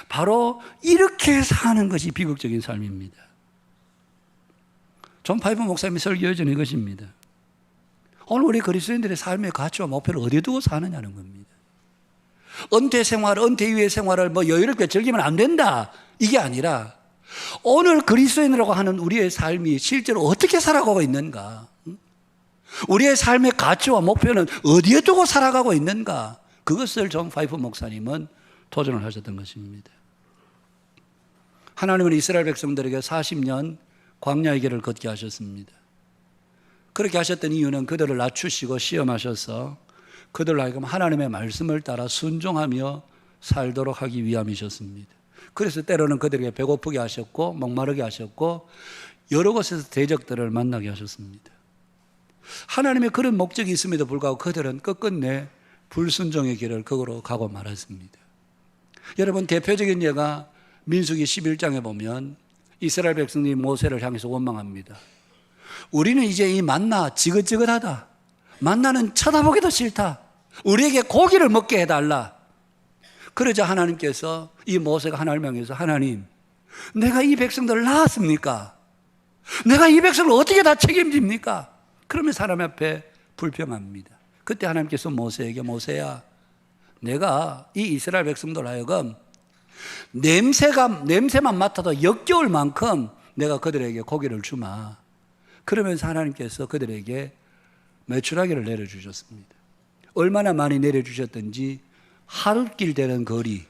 Speaker 4: 바로 이렇게 사는 것이 비극적인 삶입니다. 존 파이퍼 목사님이 설교해준 이것입니다. 오늘 우리 그리스도인들의 삶의 가치와 목표를 어디에 두고 사느냐는 겁니다. 은퇴 생활, 은퇴 이후의 생활을 뭐 여유롭게 즐기면 안 된다. 이게 아니라 오늘 그리스도인이라고 하는 우리의 삶이 실제로 어떻게 살아가고 있는가? 우리의 삶의 가치와 목표는 어디에 두고 살아가고 있는가? 그것을 존 파이퍼 목사님은 도전을 하셨던 것입니다. 하나님은 이스라엘 백성들에게 40년 광야의 길을 걷게 하셨습니다. 그렇게 하셨던 이유는 그들을 낮추시고 시험하셔서 그들로 하여금 하나님의 말씀을 따라 순종하며 살도록 하기 위함이셨습니다. 그래서 때로는 그들에게 배고프게 하셨고 목마르게 하셨고 여러 곳에서 대적들을 만나게 하셨습니다. 하나님의 그런 목적이 있음에도 불구하고 그들은 끝끝내 불순종의 길을 그거로 가고 말았습니다. 여러분 대표적인 예가 민수기 11장에 보면 이스라엘 백성들이 모세를 향해서 원망합니다. 우리는 이제 이 만나 지긋지긋하다. 만나는 쳐다보기도 싫다. 우리에게 고기를 먹게 해달라. 그러자 하나님께서 이 모세가 하나님을 향해서 하나님 내가 이 백성들을 낳았습니까? 내가 이 백성을 어떻게 다 책임집니까? 그러면 사람 앞에 불평합니다. 그때 하나님께서 모세에게 모세야 내가 이 이스라엘 백성들 하여금 냄새만 맡아도 역겨울 만큼 내가 그들에게 고기를 주마. 그러면서 하나님께서 그들에게 메추라기를 내려주셨습니다. 얼마나 많이 내려주셨던지 하룻길 되는 거리,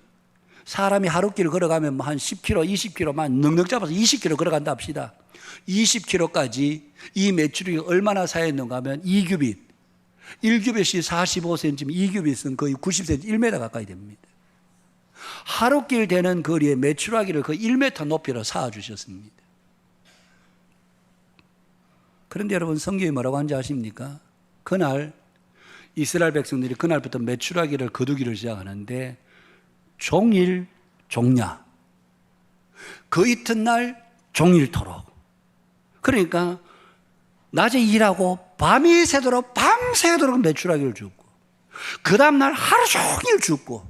Speaker 4: 사람이 하룻길 걸어가면 한 10km, 20km만 넉넉 잡아서 20km 걸어간다 합시다. 20km까지 이 메추라기가 얼마나 쌓였는가 하면 2규빗, 1규빗이 45cm, 2규빗은 거의 90cm, 1m 가까이 됩니다. 하룻길 되는 거리에 메추라기를 거의 1m 높이로 쌓아주셨습니다. 그런데 여러분 성경이 뭐라고 하는지 아십니까? 그날 이스라엘 백성들이 그날부터 메추라기를 거두기를 시작하는데 종일 종야, 그 이튿날 종일토록. 그러니까 낮에 일하고 밤이 새도록 밤새도록 메추라기를 줍고 그 다음날 하루 종일 줍고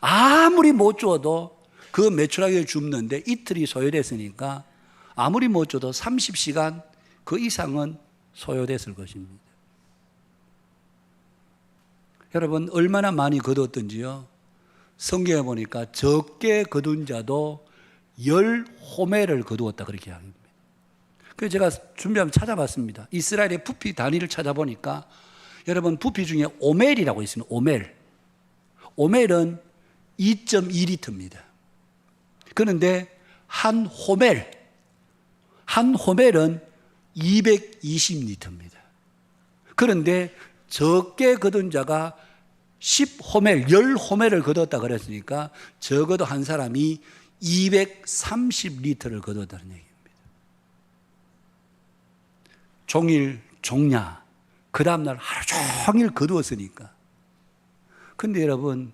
Speaker 4: 아무리 못 주어도 그 메추라기를 줍는데 이틀이 소요됐으니까 아무리 못 줘도 30시간 그 이상은 소요됐을 것입니다. 여러분 얼마나 많이 거두었던지요. 성경에 보니까 적게 거둔 자도 10호멜을 거두었다 그렇게 이야기합니다. 그래서 제가 준비하면 찾아봤습니다. 이스라엘의 부피 단위를 찾아보니까 여러분 부피 중에 오멜이라고 있습니다. 오멜. 오멜은 2.2리터입니다. 그런데 한 호멜은 220리터입니다. 그런데 적게 거둔 자가 10호멜, 10호멜을 거뒀다 그랬으니까 적어도 한 사람이 230리터를 거뒀다는 얘기입니다. 종일, 종야, 그 다음날 하루 종일 거두었으니까. 근데 여러분,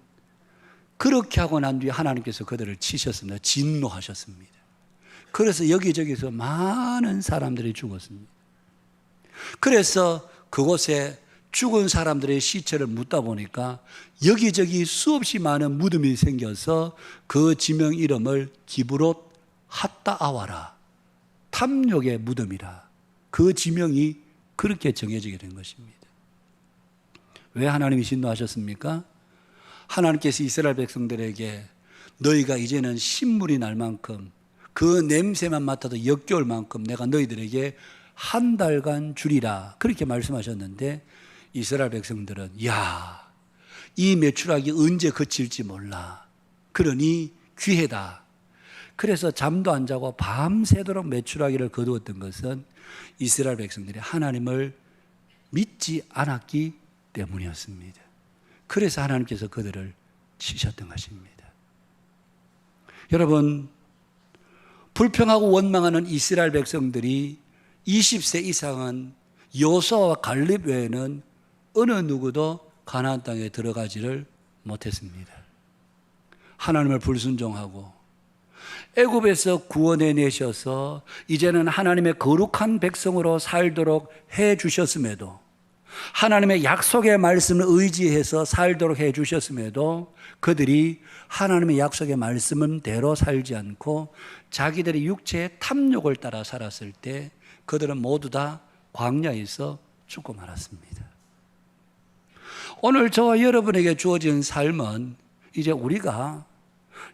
Speaker 4: 그렇게 하고 난 뒤에 하나님께서 그들을 치셨습니다. 진노하셨습니다. 그래서 여기저기서 많은 사람들이 죽었습니다. 그래서 그곳에 죽은 사람들의 시체를 묻다 보니까 여기저기 수없이 많은 무덤이 생겨서 그 지명 이름을 기브롯 핫다아와라, 탐욕의 무덤이라, 그 지명이 그렇게 정해지게 된 것입니다. 왜 하나님이 진노하셨습니까? 하나님께서 이스라엘 백성들에게 너희가 이제는 신물이 날 만큼 그 냄새만 맡아도 역겨울 만큼 내가 너희들에게 한 달간 주리라. 그렇게 말씀하셨는데 이스라엘 백성들은 이 메추라기 언제 그칠지 몰라. 그러니 귀해다. 그래서 잠도 안 자고 밤새도록 메추라기를 거두었던 것은 이스라엘 백성들이 하나님을 믿지 않았기 때문이었습니다. 그래서 하나님께서 그들을 치셨던 것입니다. 여러분, 불평하고 원망하는 이스라엘 백성들이 20세 이상은 여호수아와 갈렙 외에는 어느 누구도 가나안 땅에 들어가지를 못했습니다. 하나님을 불순종하고 애굽에서 구원해 내셔서 이제는 하나님의 거룩한 백성으로 살도록 해 주셨음에도, 하나님의 약속의 말씀을 의지해서 살도록 해 주셨음에도 그들이 하나님의 약속의 말씀대로 살지 않고 자기들의 육체의 탐욕을 따라 살았을 때 그들은 모두 다 광야에서 죽고 말았습니다. 오늘 저와 여러분에게 주어진 삶은 이제 우리가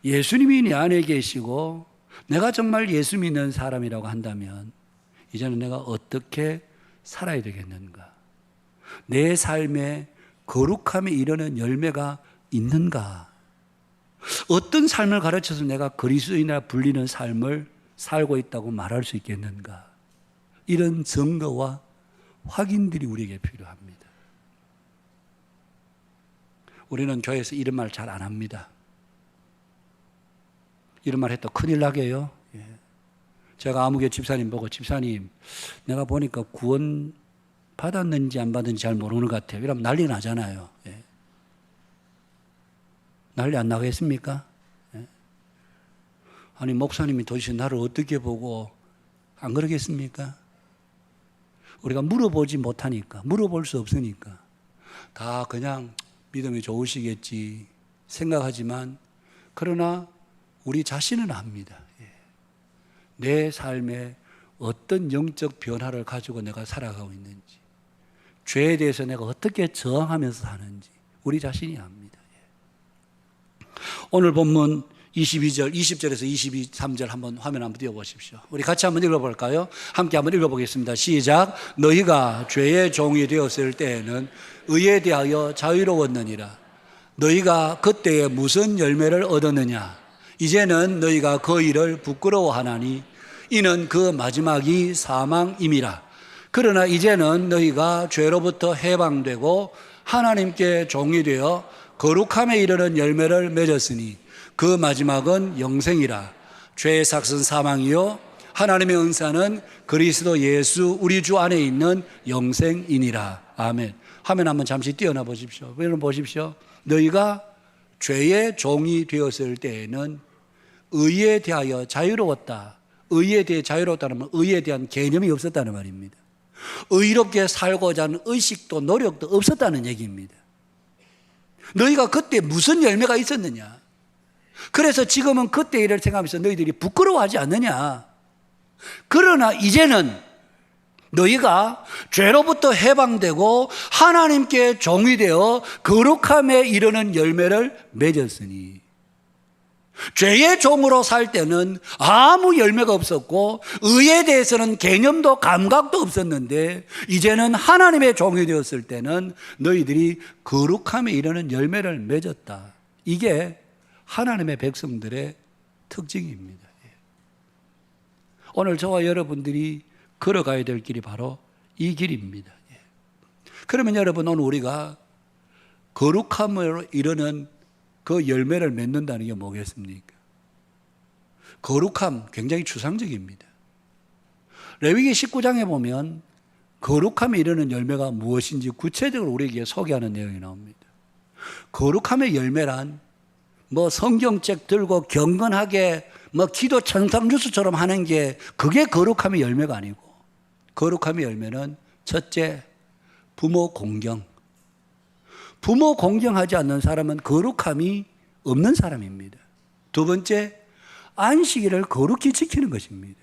Speaker 4: 예수님이 내 안에 계시고 내가 정말 예수 믿는 사람이라고 한다면 이제는 내가 어떻게 살아야 되겠는가? 내 삶에 거룩함에 이르는 열매가 있는가? 어떤 삶을 가르쳐서 내가 그리스도인이라 불리는 삶을 살고 있다고 말할 수 있겠는가? 이런 증거와 확인들이 우리에게 필요합니다. 우리는 교회에서 이런 말 잘 안 합니다. 이런 말 했다 큰일 나게요. 제가 아무개 집사님 보고 집사님 내가 보니까 구원 받았는지 안 받았는지 잘 모르는 것 같아요. 이러면 난리 나잖아요. 난리 안 나겠습니까? 아니 목사님이 도대체 나를 어떻게 보고 안 그러겠습니까? 우리가 물어보지 못하니까, 물어볼 수 없으니까 다 그냥 믿음이 좋으시겠지 생각하지만, 그러나 우리 자신은 압니다. 내 삶에 어떤 영적 변화를 가지고 내가 살아가고 있는지, 죄에 대해서 내가 어떻게 저항하면서 사는지 우리 자신이 압니다. 오늘 본문 22절, 20절에서 23절 한번 화면 한번 띄워보십시오. 우리 같이 한번 읽어볼까요? 함께 한번 읽어보겠습니다. 시작. 너희가 죄의 종이 되었을 때에는 의에 대하여 자유로웠느니라. 너희가 그때에 무슨 열매를 얻었느냐? 이제는 너희가 그 일을 부끄러워하나니 이는 그 마지막이 사망임이라. 그러나 이제는 너희가 죄로부터 해방되고 하나님께 종이 되어 거룩함에 이르는 열매를 맺었으니 그 마지막은 영생이라. 죄의 삭은 사망이요 하나님의 은사는 그리스도 예수 우리 주 안에 있는 영생이니라. 아멘. 화면 한번 잠시 띄어놔 보십시오. 여러분 보십시오. 너희가 죄의 종이 되었을 때에는 의에 대하여 자유로웠다. 의에 대해 자유로웠다는 의에 대한 개념이 없었다는 말입니다. 의롭게 살고자 하는 의식도 노력도 없었다는 얘기입니다. 너희가 그때 무슨 열매가 있었느냐? 그래서 지금은 그때 일을 생각하면서 너희들이 부끄러워하지 않느냐? 그러나 이제는 너희가 죄로부터 해방되고 하나님께 종이 되어 거룩함에 이르는 열매를 맺었으니, 죄의 종으로 살 때는 아무 열매가 없었고 의에 대해서는 개념도 감각도 없었는데, 이제는 하나님의 종이 되었을 때는 너희들이 거룩함에 이르는 열매를 맺었다. 이게 하나님의 백성들의 특징입니다. 오늘 저와 여러분들이 걸어가야 될 길이 바로 이 길입니다. 그러면 여러분, 오늘 우리가 거룩함으로 이르는 그 열매를 맺는다는 게 뭐겠습니까? 거룩함 굉장히 추상적입니다. 레위기 19장에 보면 거룩함에 이르는 열매가 무엇인지 구체적으로 우리에게 소개하는 내용이 나옵니다. 거룩함의 열매란 성경책 들고 경건하게 기도 천상주수처럼 하는 게 그게 거룩함의 열매가 아니고, 거룩함의 열매는 첫째, 부모 공경. 부모 공경하지 않는 사람은 거룩함이 없는 사람입니다. 두 번째, 안식일을 거룩히 지키는 것입니다.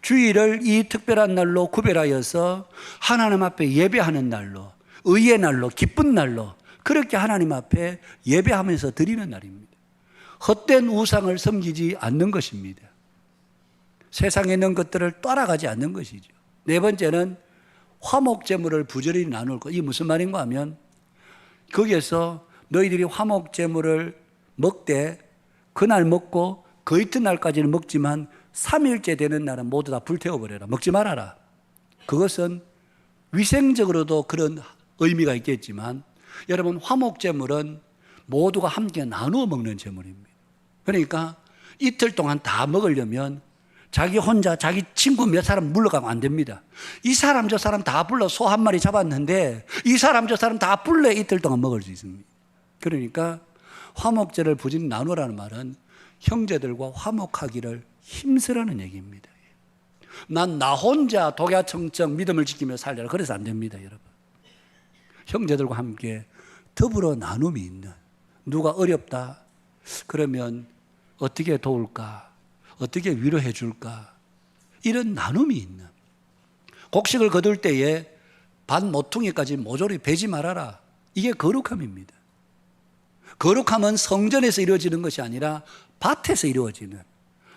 Speaker 4: 주일을 이 특별한 날로 구별하여서 하나님 앞에 예배하는 날로, 의의 날로, 기쁜 날로 그렇게 하나님 앞에 예배하면서 드리는 날입니다. 헛된 우상을 섬기지 않는 것입니다. 세상에 있는 것들을 따라가지 않는 것이죠. 네 번째는 화목제물을 부지런히 나눌 것. 이게 무슨 말인가 하면 거기에서 너희들이 화목제물을 먹되 그날 먹고 그 이튿날까지는 먹지만 3일째 되는 날은 모두 다 불태워버려라. 먹지 말아라. 그것은 위생적으로도 그런 의미가 있겠지만 여러분 화목제물은 모두가 함께 나누어 먹는 제물입니다. 그러니까 이틀 동안 다 먹으려면 자기 혼자 자기 친구 몇 사람 물러가면 안 됩니다. 이 사람 저 사람 다 불러 소 한 마리 잡았는데 이 사람 저 사람 다 불러 이틀 동안 먹을 수 있습니다. 그러니까 화목제를 부지런히 나누라는 말은 형제들과 화목하기를 힘쓰라는 얘기입니다. 난 나 혼자 독야청청 믿음을 지키며 살려라. 그래서 안 됩니다, 여러분. 형제들과 함께 더불어 나눔이 있는, 누가 어렵다 그러면 어떻게 도울까, 어떻게 위로해 줄까, 이런 나눔이 있는, 곡식을 거둘 때에 반 모퉁이까지 모조리 베지 말아라. 이게 거룩함입니다. 거룩함은 성전에서 이루어지는 것이 아니라 밭에서 이루어지는,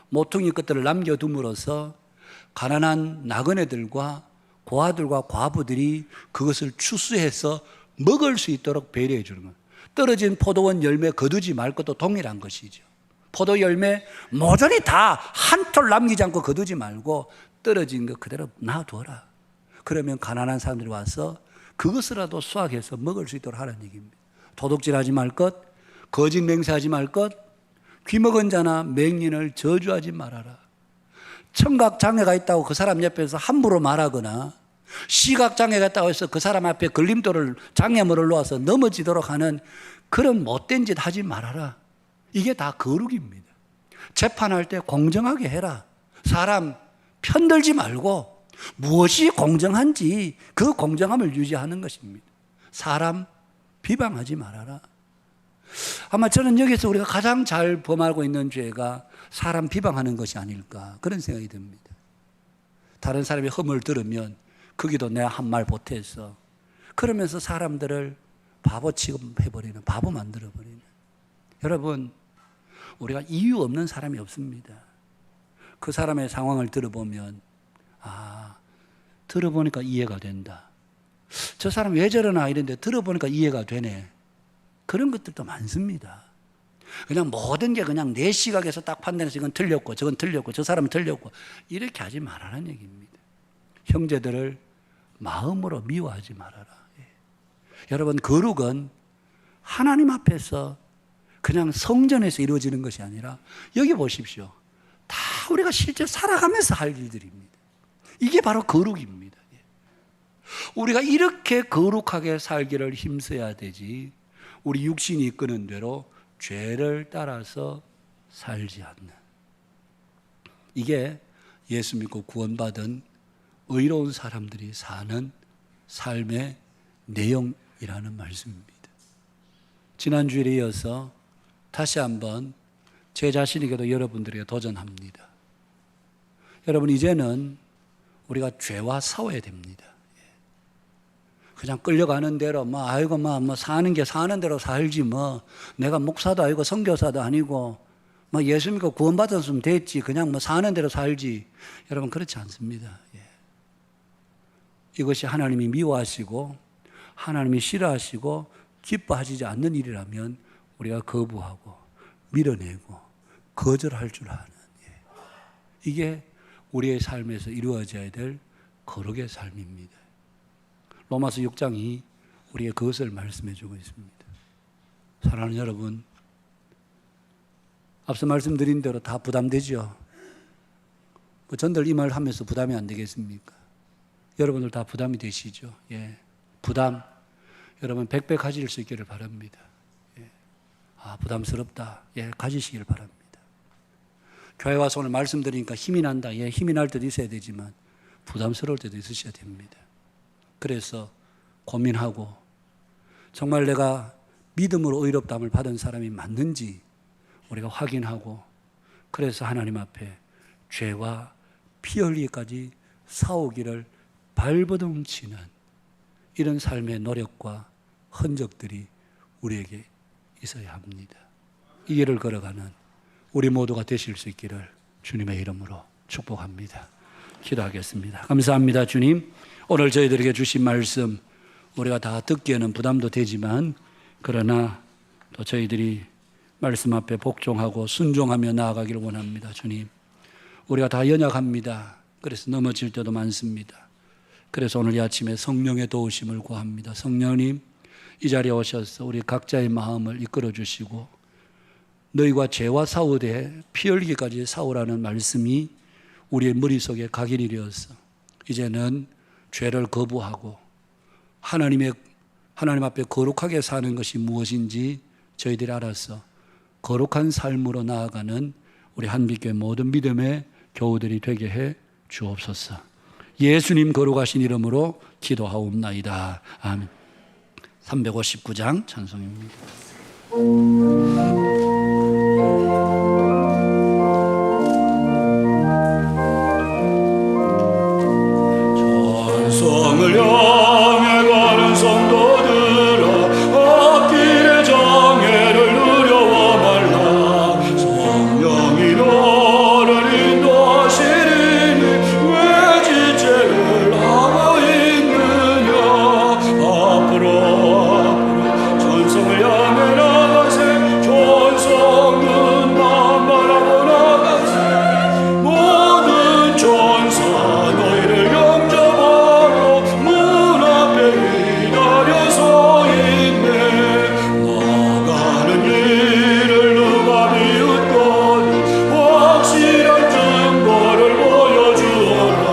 Speaker 4: 모퉁이 것들을 남겨둠으로써 가난한 나그네들과 고아들과 과부들이 그것을 추수해서 먹을 수 있도록 배려해 주는 것. 떨어진 포도원 열매 거두지 말 것도 동일한 것이죠. 포도 열매 모조리 다 한 톨 남기지 않고 거두지 말고 떨어진 거 그대로 놔둬라. 그러면 가난한 사람들이 와서 그것이라도 수확해서 먹을 수 있도록 하라는 얘기입니다. 도둑질하지 말 것, 거짓 맹세하지 말 것, 귀먹은 자나 맹인을 저주하지 말아라. 청각장애가 있다고 그 사람 옆에서 함부로 말하거나 시각장애가 있다고 해서 그 사람 앞에 걸림돌을, 장애물을 놓아서 넘어지도록 하는 그런 못된 짓 하지 말아라. 이게 다 거룩입니다. 재판할 때 공정하게 해라. 사람 편들지 말고 무엇이 공정한지 그 공정함을 유지하는 것입니다. 사람 비방하지 말아라. 아마 저는 여기서 우리가 가장 잘 범하고 있는 죄가 사람 비방하는 것이 아닐까, 그런 생각이 듭니다. 다른 사람이 흠을 들으면 거기도 내가 한 말 보태서 그러면서 사람들을 바보 취급해버리는, 바보 만들어버리는. 여러분, 우리가 이유 없는 사람이 없습니다. 그 사람의 상황을 들어보면 들어보니까 이해가 된다. 저 사람 왜 저러나 이런데 들어보니까 이해가 되네. 그런 것들도 많습니다. 그냥 모든 게 그냥 내 시각에서 딱 판단해서 이건 틀렸고 저건 틀렸고 저 사람은 틀렸고 이렇게 하지 말라는 얘기입니다. 형제들을 마음으로 미워하지 말아라. 여러분, 거룩은 하나님 앞에서 그냥 성전에서 이루어지는 것이 아니라 여기 보십시오. 다 우리가 실제 살아가면서 할 일들입니다. 이게 바로 거룩입니다. 우리가 이렇게 거룩하게 살기를 힘써야 되지, 우리 육신이 이끄는 대로 죄를 따라서 살지 않는, 이게 예수 믿고 구원받은 의로운 사람들이 사는 삶의 내용이라는 말씀입니다. 지난주에 이어서 다시 한번 제 자신에게도 여러분들에게 도전합니다. 여러분, 이제는 우리가 죄와 싸워야 됩니다. 그냥 끌려가는 대로 아이고 사는 게 사는 대로 살지, 내가 목사도 아니고 선교사도 아니고 예수 믿고 구원받았으면 됐지, 그냥 사는 대로 살지. 여러분, 그렇지 않습니다. 이것이 하나님이 미워하시고 하나님이 싫어하시고 기뻐하시지 않는 일이라면 우리가 거부하고 밀어내고 거절할 줄 아는, 이게 우리의 삶에서 이루어져야 될 거룩의 삶입니다. 로마서 6장이 우리에게 그것을 말씀해 주고 있습니다. 사랑하는 여러분, 앞서 말씀드린 대로 다 부담되죠? 전들 이 말 하면서 부담이 안 되겠습니까? 여러분들 다 부담이 되시죠? 부담, 여러분 백배 가질 수 있기를 바랍니다. 부담스럽다. 가지시길 바랍니다. 교회 와서 오늘 말씀드리니까 힘이 난다. 힘이 날 때도 있어야 되지만 부담스러울 때도 있으셔야 됩니다. 그래서 고민하고 정말 내가 믿음으로 의롭다함을 받은 사람이 맞는지 우리가 확인하고, 그래서 하나님 앞에 죄와 피 흘리기까지 싸우기를 발버둥 치는 이런 삶의 노력과 흔적들이 우리에게 있어야 합니다. 이 길을 걸어가는 우리 모두가 되실 수 있기를 주님의 이름으로 축복합니다. 기도하겠습니다. 감사합니다. 주님, 오늘 저희들에게 주신 말씀 우리가 다 듣기에는 부담도 되지만 그러나 또 저희들이 말씀 앞에 복종하고 순종하며 나아가기를 원합니다. 주님, 우리가 다 연약합니다. 그래서 넘어질 때도 많습니다. 그래서 오늘 이 아침에 성령의 도우심을 구합니다. 성령님, 이 자리에 오셔서 우리 각자의 마음을 이끌어 주시고 너희가 죄와 싸우되 피 흘리기까지 싸우라는 말씀이 우리의 머릿속에 각인이 되어서 이제는 죄를 거부하고 하나님 앞에 거룩하게 사는 것이 무엇인지 저희들이 알아서 거룩한 삶으로 나아가는 우리 한빛교회 모든 믿음의 교우들이 되게 해 주옵소서. 예수님 거룩하신 이름으로 기도하옵나이다. 아멘. 359장 찬송입니다.
Speaker 2: 전성을 향해 가는 성도들아, 앞길의 장애를 두려워 말라. 성령이 너를 인도하시리니 왜 지체를 하고 있느냐. 앞으로 전성을 향해 나가세. 전성문만 바라보 나가세. 모든 전사 너희를 영접하러 문 앞에 기다려 서 있네. 나가는 길을 누가 비웃거든 확실한 증거를 보여주어라.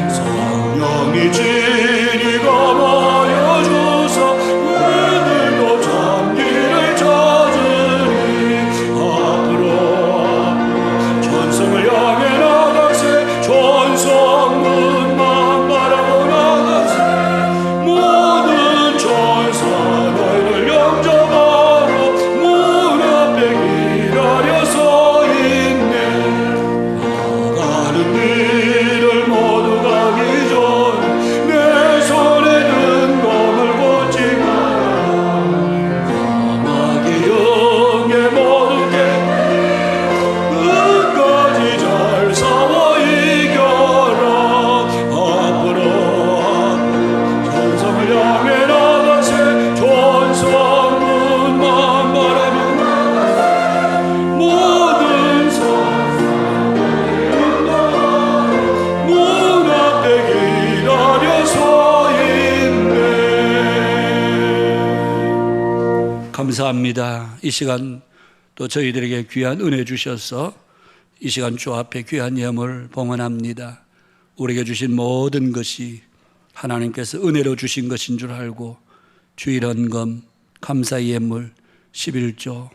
Speaker 2: 성령이 진이 감하여 주사 그들도 참기를 찾으니. 앞으로 전성을 향해 나가세. 전성문만 바라보 나가세. 모든 전사 너희를 영접하러 문 앞에 기다려 서 있네. 나가는 길을 모두 가기 전 내 손에 든 검을 꽂지 마라. 사마귀 영의 모든 게 끝까지 잘 싸워 이겨라. 앞으로 전성을 향해 나가세. 전성문만 바라며 나가세. 모든 문 앞에 기다려 서 있네.
Speaker 4: 감사합니다. 이 시간 또 저희들에게 귀한 은혜 주셔서 이 시간 주 앞에 귀한 예물 봉헌합니다. 우리에게 주신 모든 것이 하나님께서 은혜로 주신 것인 줄 알고 주일헌금, 감사의 예물, 11조,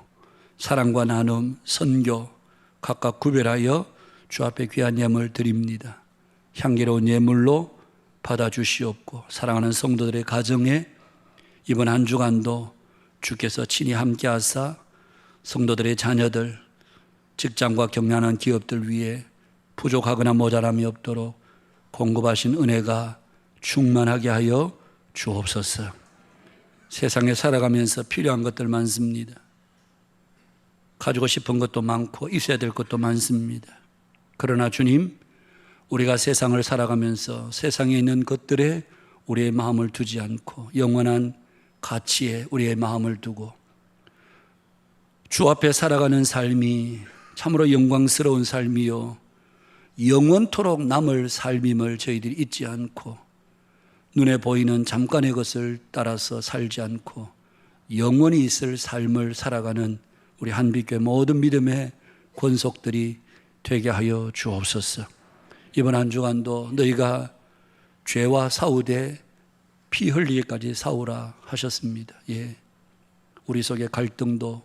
Speaker 4: 사랑과 나눔, 선교 각각 구별하여 주 앞에 귀한 예물 드립니다. 향기로운 예물로 받아주시옵고 사랑하는 성도들의 가정에 이번 한 주간도 주께서 친히 함께하사 성도들의 자녀들, 직장과 경영하는 기업들 위해 부족하거나 모자람이 없도록 공급하신 은혜가 충만하게 하여 주옵소서. 세상에 살아가면서 필요한 것들 많습니다. 가지고 싶은 것도 많고 있어야 될 것도 많습니다. 그러나 주님, 우리가 세상을 살아가면서 세상에 있는 것들에 우리의 마음을 두지 않고 영원한 가치에 우리의 마음을 두고 주 앞에 살아가는 삶이 참으로 영광스러운 삶이요 영원토록 남을 삶임을 저희들이 잊지 않고 눈에 보이는 잠깐의 것을 따라서 살지 않고 영원히 있을 삶을 살아가는 우리 한빛교회 모든 믿음의 권속들이 되게 하여 주옵소서. 이번 한 주간도 너희가 죄와 싸우되 피 흘리기까지 싸우라 하셨습니다. 예, 우리 속에 갈등도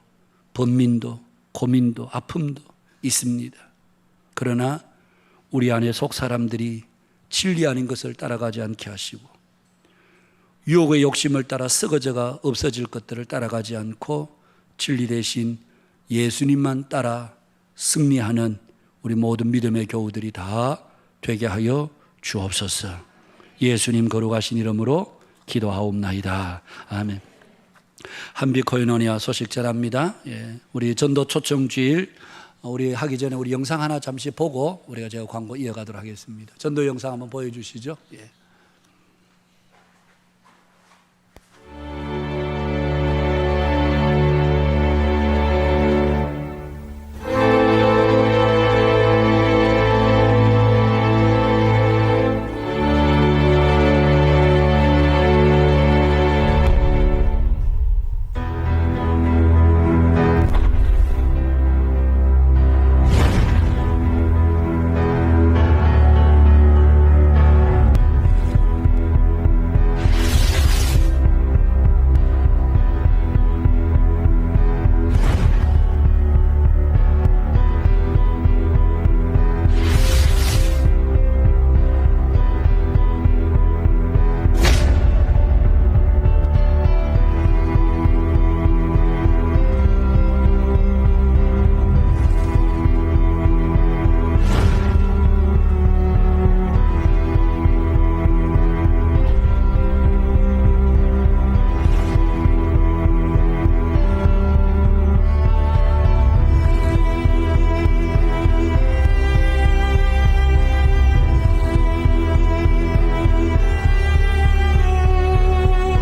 Speaker 4: 번민도 고민도 아픔도 있습니다. 그러나 우리 안에 속 사람들이 진리 아닌 것을 따라가지 않게 하시고 유혹의 욕심을 따라 썩어져가 없어질 것들을 따라가지 않고 진리 대신 예수님만 따라 승리하는 우리 모든 믿음의 교우들이 다 되게 하여 주옵소서. 예수님 거룩하신 이름으로 기도하옵나이다. 아멘. 한빛 코이노니아 소식 전합니다. 예, 우리 전도 초청 주일 우리 하기 전에 우리 영상 하나 잠시 보고 우리가 제가 광고 이어가도록 하겠습니다. 전도 영상 한번 보여주시죠. 예.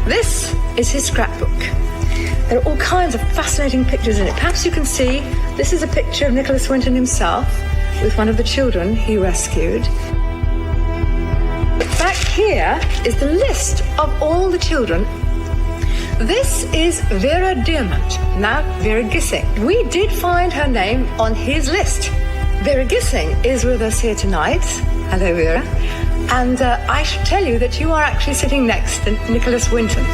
Speaker 5: This is his scrapbook. There are all kinds of fascinating pictures in it. Perhaps you can see this is a picture of Nicholas Winton himself with one of the children he rescued. Back here is the list of all the children. This is Vera Diamant, now Vera Gissing. We did find her name on his list. Vera Gissing is with us here tonight. Hello, Vera. And I should tell you that you are actually sitting next to Nicholas Winton.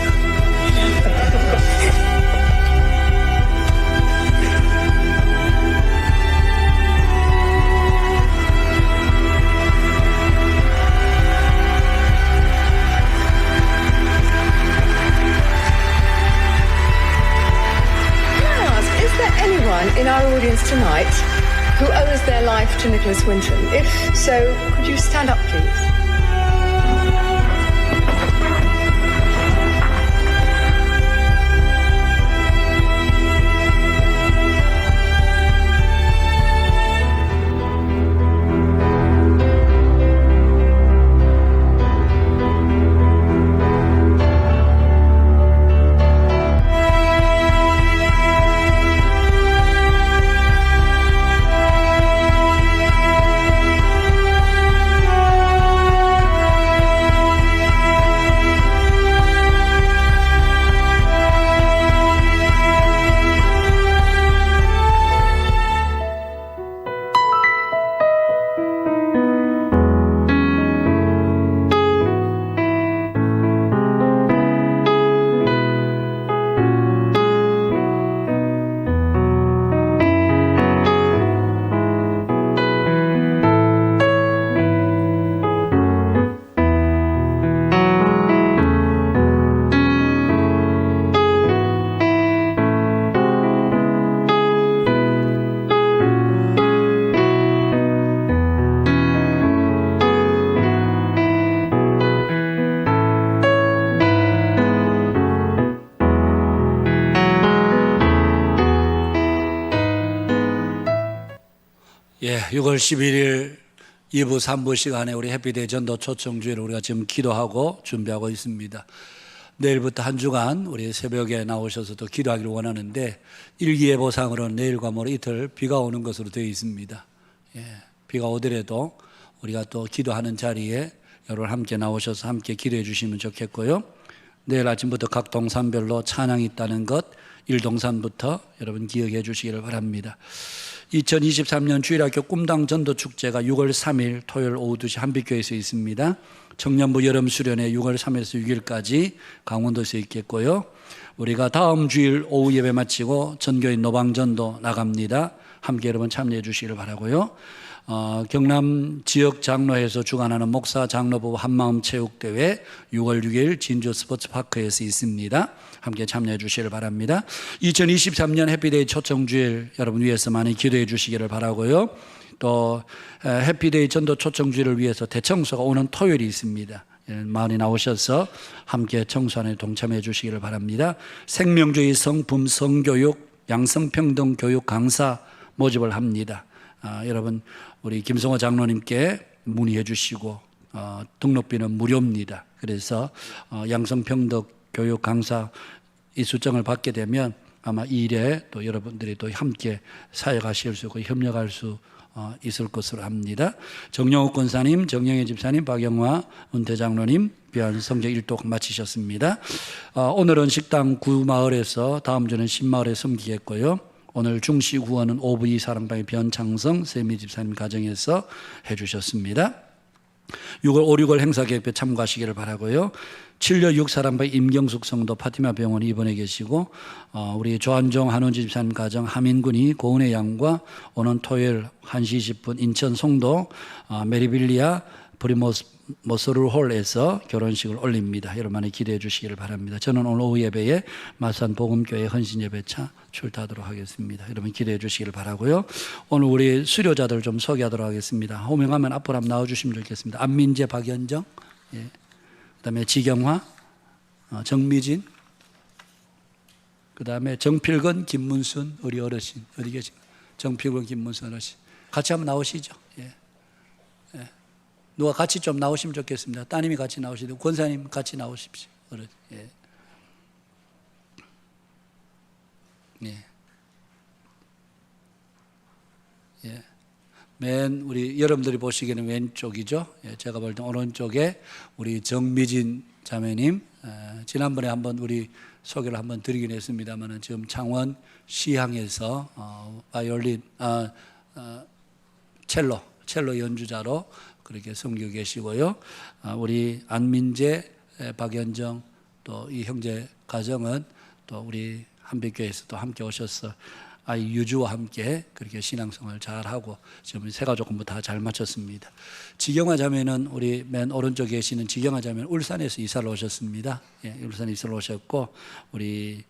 Speaker 5: In our audience tonight who owes their life to Nicholas Winton? If so, could you stand up, please?
Speaker 4: 예, 6월 11일 2부 3부 시간에 우리 해피데이 전도 초청주일을 우리가 지금 기도하고 준비하고 있습니다. 내일부터 한 주간 우리 새벽에 나오셔서 또 기도하기를 원하는데 일기예보상으로는 내일과 모레 이틀 비가 오는 것으로 되어 있습니다. 예, 비가 오더라도 우리가 또 기도하는 자리에 여러분 함께 나오셔서 함께 기도해 주시면 좋겠고요. 내일 아침부터 각 동산별로 찬양이 있다는 것, 일동산부터 여러분 기억해 주시기를 바랍니다. 2023년 주일학교 꿈당 전도축제가 6월 3일 토요일 오후 2시 한빛교회에서 있습니다. 청년부 여름수련회 6월 3일에서 6일까지 강원도에서 있겠고요. 우리가 다음 주일 오후 예배 마치고 전교인 노방전도 나갑니다. 함께 여러분 참여해 주시기를 바라고요. 경남 지역 장로회에서 주관하는 목사 장로부 한마음 체육대회 6월 6일 진주 스포츠파크에서 있습니다. 함께 참여해 주시기를 바랍니다. 2023년 해피데이 초청주일 여러분 위해서 많이 기도해 주시기를 바라고요. 또 해피데이 전도 초청주일을 위해서 대청소가 오는 토요일이 있습니다. 많이 나오셔서 함께 청소안에 동참해 주시기를 바랍니다. 생명주의 성품 성교육 양성평등 교육 강사 모집을 합니다. 여러분 우리 김성호 장로님께 문의해 주시고 등록비는 무료입니다. 그래서 양성평덕 교육 강사 이 수정을 받게 되면 아마 이 일에 또 여러분들이 또 함께 사역하실 수 있고 협력할 수 있을 것으로 합니다. 정영욱 권사님, 정영애 집사님, 박영화 은퇴장로님 귀한 성경 일독 마치셨습니다. 오늘은 식당 9마을에서 다음 주는 10마을에 섬기겠고요. 오늘 중시 후원은 OV 사랑방의 변창성 세미 집사님 가정에서 해주셨습니다. 6월 5, 6월 행사 계획표 참고하시기를 바라고요. 7월 6 사랑방 임경숙 성도 파티마 병원에 입원해 계시고 우리 조한종 한원지 집사님 가정 하민군이 고은의 양과 오는 토요일 1시 20분 인천 송도 메리빌리아 브리모스를 홀에서 결혼식을 올립니다. 여러분 많이 기대해 주시기를 바랍니다. 저는 오늘 오후 예배에 마산 복음교회 헌신 예배차 출타하도록 하겠습니다. 여러분 기대해 주시기를 바라고요. 오늘 우리 수료자들 좀 소개하도록 하겠습니다. 호명하면 앞으로 한번 나와주시면 좋겠습니다. 안민재, 박연정, 그다음에 지경화, 정미진, 그다음에 정필건, 김문순 우리 어르신 어디 계신가요? 정필건, 김문순 어르신 같이 한번 나오시죠. 누가 같이 좀 나오시면 좋겠습니다. 따님이 같이 나오시고 권사님 같이 나오십시오. 맨 우리 여러분들이 보시기에는 왼쪽이죠. 제가 볼 때 오른쪽에 우리 정미진 자매님 지난번에 한번 우리 소개를 한번 드리긴 했습니다만은 지금 창원 시향에서 바이올린 첼로 연주자로 그렇게 섬기고 계시고요. 우리 안민재, 박연정 또 이 형제 가정은 또 우리 한빛교회에서 또 함께 오셔서 아이 유주와 함께 그렇게 신앙생활 잘하고 지금 세 가족 공부 다 잘 마쳤습니다. 지경아 자매는 우리 맨 오른쪽에 계시는 지경아 자매는 울산에서 이사를 오셨습니다. 울산에 이사를 오셨고 우리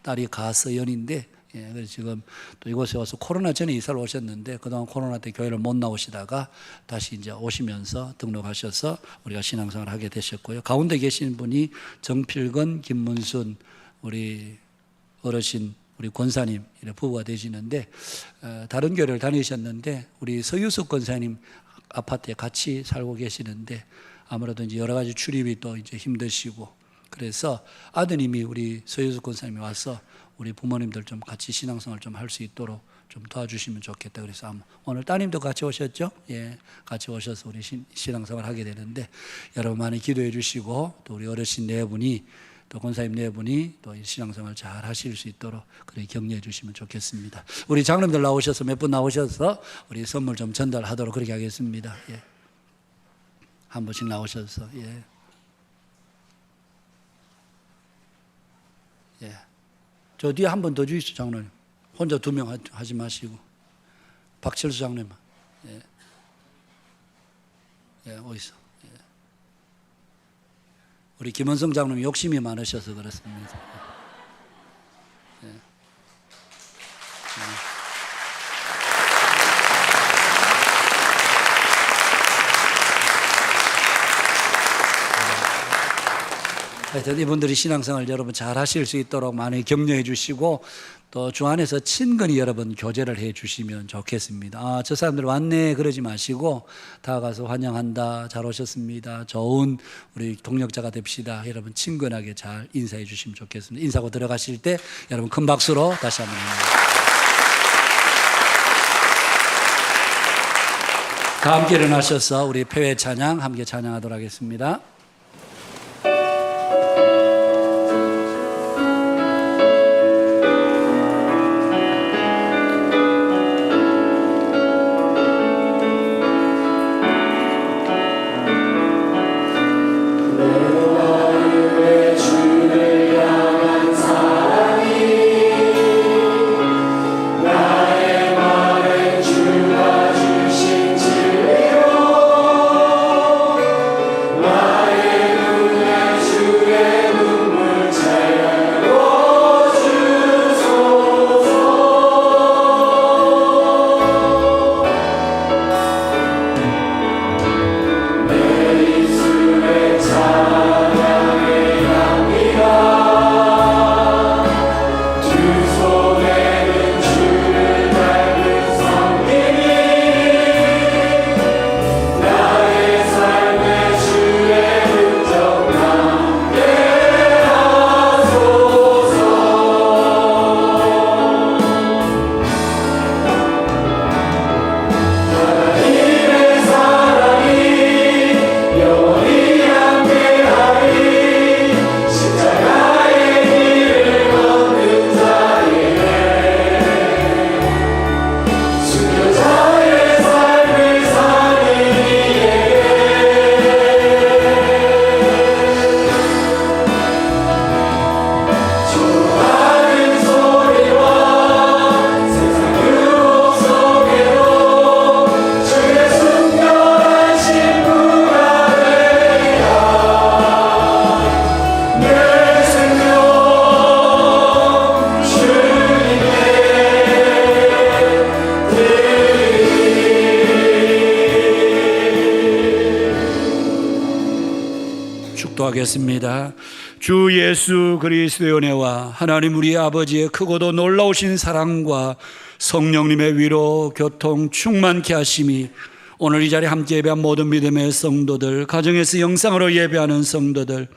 Speaker 4: 딸이 가서연인데 그래서 지금 또 이곳에 와서 코로나 전에 이사를 오셨는데 그동안 코로나 때 교회를 못 나오시다가 다시 이제 오시면서 등록하셔서 우리가 신앙생활을 하게 되셨고요. 가운데 계신 분이 정필건, 김문순 우리 어르신 우리 권사님 부부가 되시는데 다른 교회를 다니셨는데 우리 서유석 권사님 아파트에 같이 살고 계시는데 아무래도 이제 여러 가지 출입이 또 이제 힘드시고 그래서 아드님이 우리 서유석 권사님이 와서 우리 부모님들 좀 같이 신앙생활 좀 할 수 있도록 좀 도와주시면 좋겠다. 그래서 오늘 따님도 같이 오셨죠? 같이 오셔서 우리 신앙생활 하게 되는데 여러분 많이 기도해 주시고 또 우리 어르신 네 분이 또 권사님 네 분이 또 신앙생활 잘 하실 수 있도록 그렇게 격려해 주시면 좋겠습니다. 우리 장로님들 나오셔서 몇 분 나오셔서 우리 선물 좀 전달하도록 그렇게 하겠습니다. 한 분씩 나오셔서 저 뒤에 한 번 더 주시죠, 장로님. 혼자 2명 하지 마시고 박철수 장로님. 어디서? 우리 김원성 장로님 욕심이 많으셔서 그렇습니다. 하여튼 이분들이 신앙생활 여러분 잘 하실 수 있도록 많이 격려해 주시고 또 주 안에서 친근히 여러분 교제를 해 주시면 좋겠습니다. 저 사람들 왔네 그러지 마시고 다가가서 환영한다, 잘 오셨습니다, 좋은 우리 동력자가 됩시다. 여러분 친근하게 잘 인사해 주시면 좋겠습니다. 인사하고 들어가실 때 여러분 큰 박수로 다시 한번 다 함께 일어나셔서 우리 폐회 찬양 함께 찬양하도록 하겠습니다.
Speaker 2: 나의
Speaker 4: 기도하겠습니다. 주 예수 그리스도의 은혜와 하나님 우리 아버지의 크고도 놀라우신 사랑과 성령님의 위로 교통 충만케 하심이 오늘 이 자리에 함께 예배한 모든 믿음의 성도들, 가정에서 영상으로 예배하는 성도들,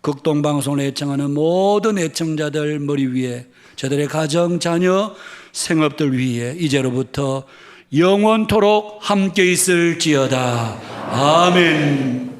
Speaker 4: 극동방송을 애청하는 모든 애청자들 머리 위에, 저들의 가정, 자녀, 생업들 위에 이제로부터 영원토록 함께 있을지어다. 아멘.